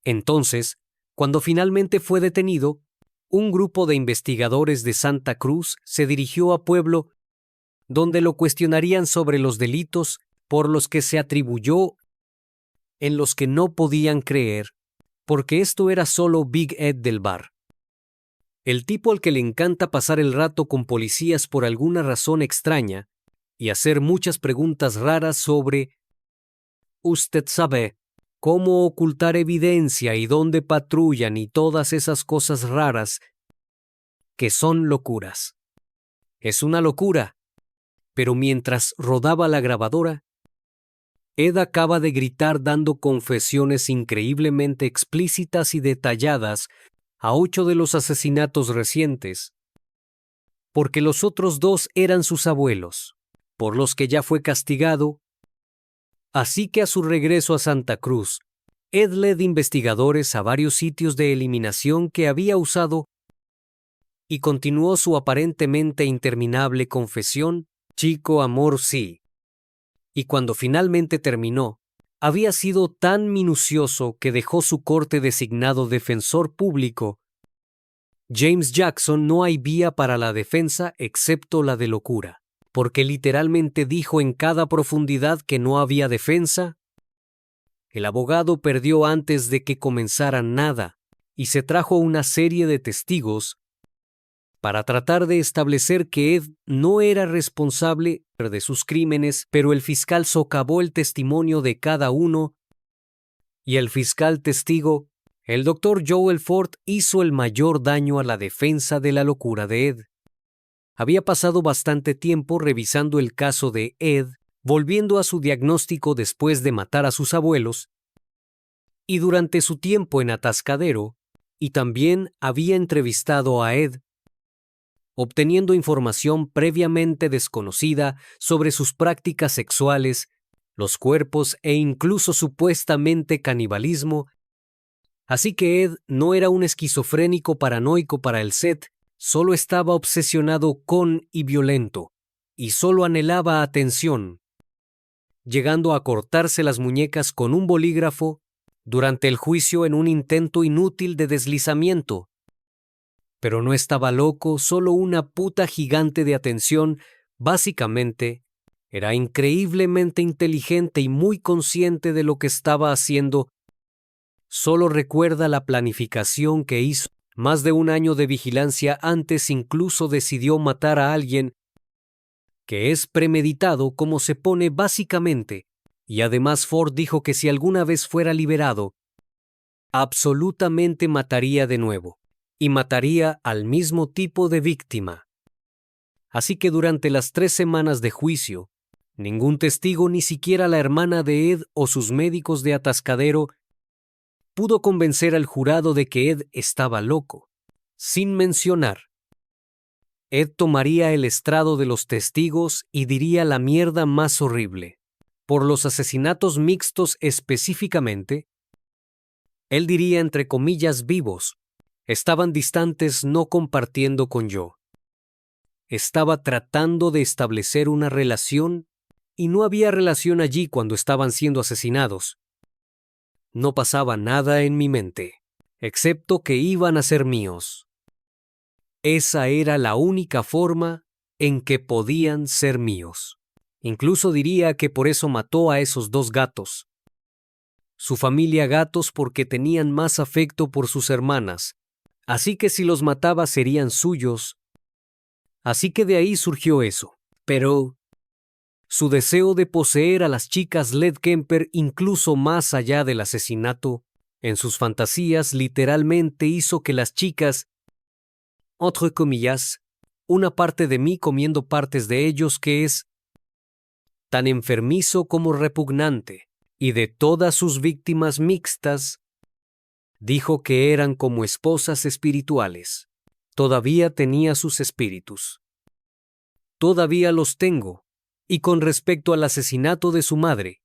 Entonces, cuando finalmente fue detenido, un grupo de investigadores de Santa Cruz se dirigió a Pueblo, donde lo cuestionarían sobre los delitos por los que se atribuyó, en los que no podían creer, porque esto era solo Big Ed del bar. El tipo al que le encanta pasar el rato con policías por alguna razón extraña y hacer muchas preguntas raras sobre, usted sabe, cómo ocultar evidencia y dónde patrullan y todas esas cosas raras que son locuras. Es una locura, pero mientras rodaba la grabadora, Ed acaba de gritar dando confesiones increíblemente explícitas y detalladas a 8 de los asesinatos recientes, porque los otros 2 eran sus abuelos, por los que ya fue castigado. Así que a su regreso a Santa Cruz, Ed led investigadores a varios sitios de eliminación que había usado y continuó su aparentemente interminable confesión, chico amor sí. Y cuando finalmente terminó, había sido tan minucioso que dejó su corte designado defensor público. James Jackson no hay vía para la defensa excepto la de locura, porque literalmente dijo en cada profundidad que no había defensa. El abogado perdió antes de que comenzara nada y se trajo una serie de testigos para tratar de establecer que Ed no era responsable de sus crímenes, pero el fiscal socavó el testimonio de cada uno y el fiscal testigo, el doctor Joel Ford, hizo el mayor daño a la defensa de la locura de Ed. Había pasado bastante tiempo revisando el caso de Ed, volviendo a su diagnóstico después de matar a sus abuelos, y durante su tiempo en Atascadero, y también había entrevistado a Ed, obteniendo información previamente desconocida sobre sus prácticas sexuales, los cuerpos e incluso supuestamente canibalismo. Así que Ed no era un esquizofrénico paranoico para el set, solo estaba obsesionado con y violento, y solo anhelaba atención, llegando a cortarse las muñecas con un bolígrafo durante el juicio en un intento inútil de deslizamiento. Pero no estaba loco, solo una puta gigante de atención. Básicamente, era increíblemente inteligente y muy consciente de lo que estaba haciendo. Solo recuerda la planificación que hizo. Más de un año de vigilancia antes incluso decidió matar a alguien, que es premeditado como se pone básicamente, y además Ford dijo que si alguna vez fuera liberado, absolutamente mataría de nuevo. Y mataría al mismo tipo de víctima. Así que durante las 3 semanas de juicio, ningún testigo, ni siquiera la hermana de Ed o sus médicos de Atascadero, pudo convencer al jurado de que Ed estaba loco. Sin mencionar, Ed tomaría el estrado de los testigos y diría la mierda más horrible. Por los asesinatos mixtos específicamente, él diría entre comillas vivos. Estaban distantes, no compartiendo con yo. Estaba tratando de establecer una relación y no había relación allí cuando estaban siendo asesinados. No pasaba nada en mi mente, excepto que iban a ser míos. Esa era la única forma en que podían ser míos. Incluso diría que por eso mató a esos 2 gatos. su familia gatos porque tenían más afecto por sus hermanas, así que si los mataba serían suyos. Así que de ahí surgió eso. Pero su deseo de poseer a las chicas Led Kemper, incluso más allá del asesinato, en sus fantasías literalmente hizo que las chicas, entre comillas, una parte de mí comiendo partes de ellos que es tan enfermizo como repugnante, y de todas sus víctimas mixtas, dijo que eran como esposas espirituales. Todavía tenía sus espíritus. Todavía los tengo. Y con respecto al asesinato de su madre,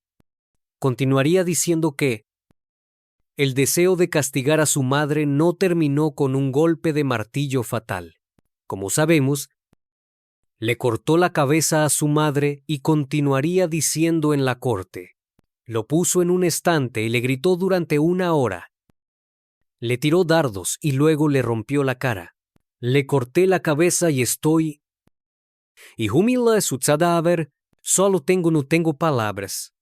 continuaría diciendo que el deseo de castigar a su madre no terminó con un golpe de martillo fatal. Como sabemos, le cortó la cabeza a su madre y continuaría diciendo en la corte. Lo puso en un estante y le gritó durante 1 hora. Le tiró dardos y luego le rompió la cara. Le corté la cabeza y estoy... Y humilde su cadáver, solo no tengo palabras.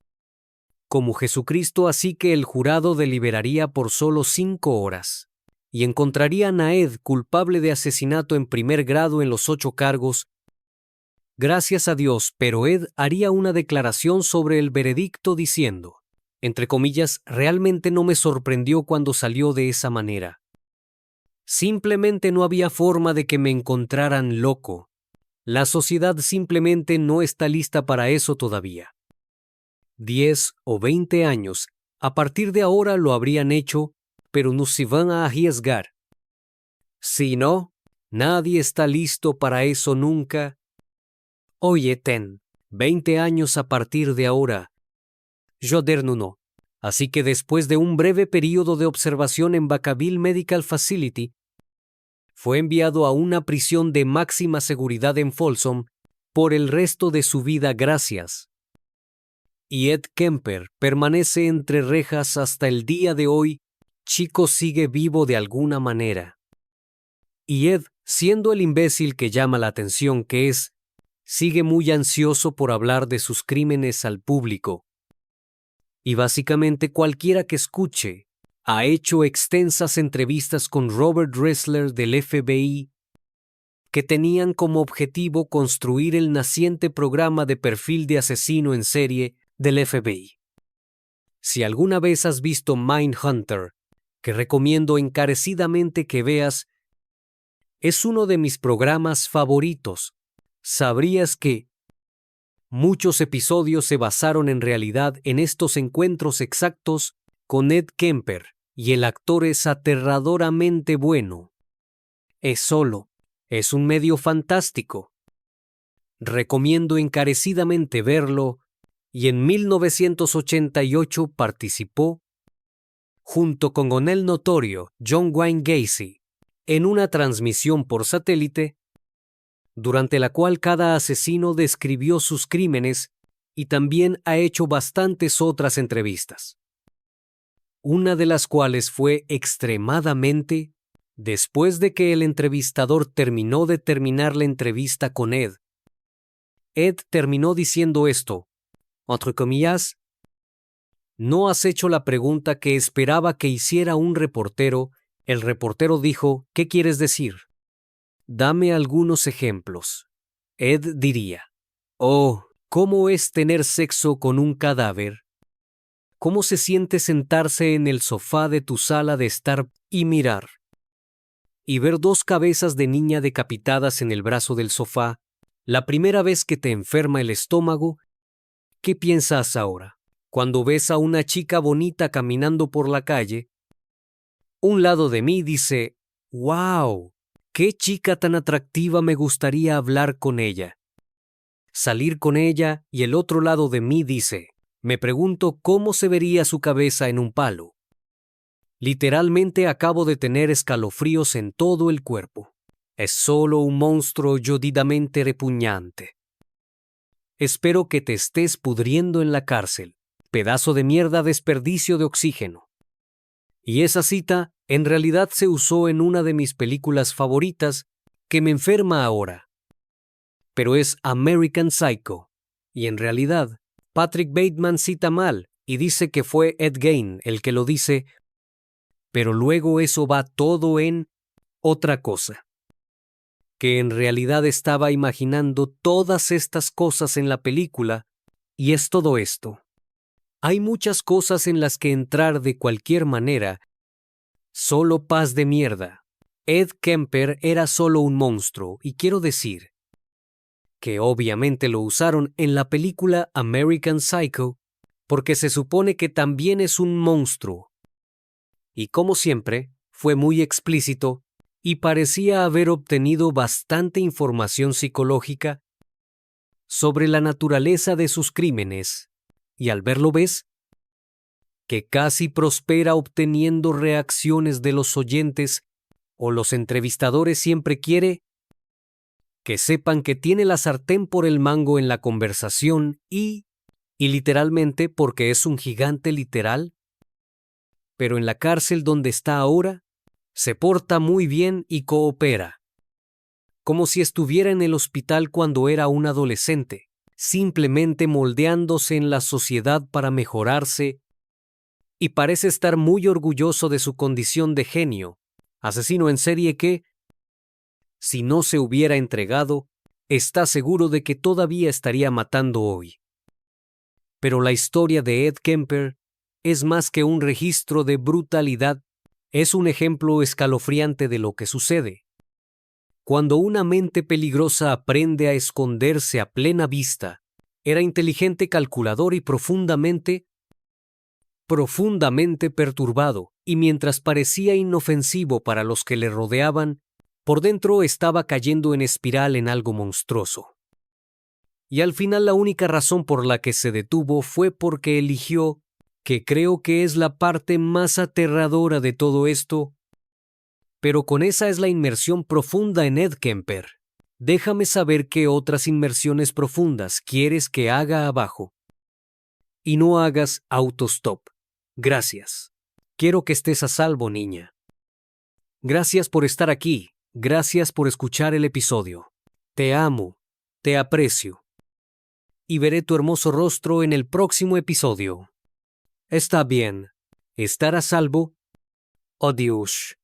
Como Jesucristo, así que el jurado deliberaría por solo 5 horas. Y encontrarían a Ed culpable de asesinato en primer grado en los 8 cargos. Gracias a Dios, pero Ed haría una declaración sobre el veredicto diciendo, entre comillas, realmente no me sorprendió cuando salió de esa manera. Simplemente no había forma de que me encontraran loco. La sociedad simplemente no está lista para eso todavía. 10 o 20 años, a partir de ahora lo habrían hecho, pero no se van a arriesgar. Si no, nadie está listo para eso nunca. Oye, 20 años a partir de ahora. Joder, no. Así que después de un breve periodo de observación en Vacaville Medical Facility, fue enviado a una prisión de máxima seguridad en Folsom por el resto de su vida gracias. Y Ed Kemper permanece entre rejas hasta el día de hoy. Chico sigue vivo de alguna manera. Y Ed, siendo el imbécil que llama la atención que es, sigue muy ansioso por hablar de sus crímenes al público. Y básicamente cualquiera que escuche, ha hecho extensas entrevistas con Robert Ressler del FBI que tenían como objetivo construir el naciente programa de perfil de asesino en serie del FBI. Si alguna vez has visto Mindhunter, que recomiendo encarecidamente que veas, es uno de mis programas favoritos. ¿Sabrías que muchos episodios se basaron en realidad en estos encuentros exactos con Ed Kemper, y el actor es aterradoramente bueno? Es un medio fantástico. Recomiendo encarecidamente verlo, y en 1988 participó, junto con el notorio John Wayne Gacy, en una transmisión por satélite, durante la cual cada asesino describió sus crímenes y también ha hecho bastantes otras entrevistas. Una de las cuales fue extremadamente, después de que el entrevistador terminó de terminar la entrevista con Ed. Ed terminó diciendo esto, entre comillas, no has hecho la pregunta que esperaba que hiciera un reportero. El reportero dijo, ¿qué quieres decir? Dame algunos ejemplos. Ed diría, oh, ¿cómo es tener sexo con un cadáver? ¿Cómo se siente sentarse en el sofá de tu sala de estar y mirar? Y ver 2 cabezas de niña decapitadas en el brazo del sofá, la primera vez que te enferma el estómago. ¿Qué piensas ahora? Cuando ves a una chica bonita caminando por la calle, un lado de mí dice, ¡wow! ¡Qué chica tan atractiva, me gustaría hablar con ella! Salir con ella, y el otro lado de mí dice, me pregunto cómo se vería su cabeza en un palo. Literalmente acabo de tener escalofríos en todo el cuerpo. Es solo un monstruo jodidamente repugnante. Espero que te estés pudriendo en la cárcel. Pedazo de mierda, desperdicio de oxígeno. Y esa cita en realidad se usó en una de mis películas favoritas que me enferma ahora. Pero es American Psycho. Y en realidad, Patrick Bateman cita mal, y dice que fue Ed Gein el que lo dice, pero luego eso va todo en otra cosa. Que en realidad estaba imaginando todas estas cosas en la película, y es todo esto. Hay muchas cosas en las que entrar de cualquier manera. Solo paz de mierda. Ed Kemper era solo un monstruo, y quiero decir que obviamente lo usaron en la película American Psycho, porque se supone que también es un monstruo. Y como siempre, fue muy explícito y parecía haber obtenido bastante información psicológica sobre la naturaleza de sus crímenes, y al verlo ves que casi prospera obteniendo reacciones de los oyentes o los entrevistadores siempre quiere que sepan que tiene la sartén por el mango en la conversación y literalmente porque es un gigante literal, pero en la cárcel donde está ahora, se porta muy bien y coopera. Como si estuviera en el hospital cuando era un adolescente, simplemente moldeándose en la sociedad para mejorarse, y parece estar muy orgulloso de su condición de genio, asesino en serie que, si no se hubiera entregado, está seguro de que todavía estaría matando hoy. Pero la historia de Ed Kemper es más que un registro de brutalidad, es un ejemplo escalofriante de lo que sucede cuando una mente peligrosa aprende a esconderse a plena vista. Era inteligente, calculador y profundamente perturbado, y mientras parecía inofensivo para los que le rodeaban, por dentro estaba cayendo en espiral en algo monstruoso. Y al final la única razón por la que se detuvo fue porque eligió, que creo que es la parte más aterradora de todo esto, pero con esa es la inmersión profunda en Ed Kemper. Déjame saber qué otras inmersiones profundas quieres que haga abajo. Y no hagas autostop. Gracias. Quiero que estés a salvo, niña. Gracias por estar aquí. Gracias por escuchar el episodio. Te amo. Te aprecio. Y veré tu hermoso rostro en el próximo episodio. Está bien. Estar a salvo. Adiós.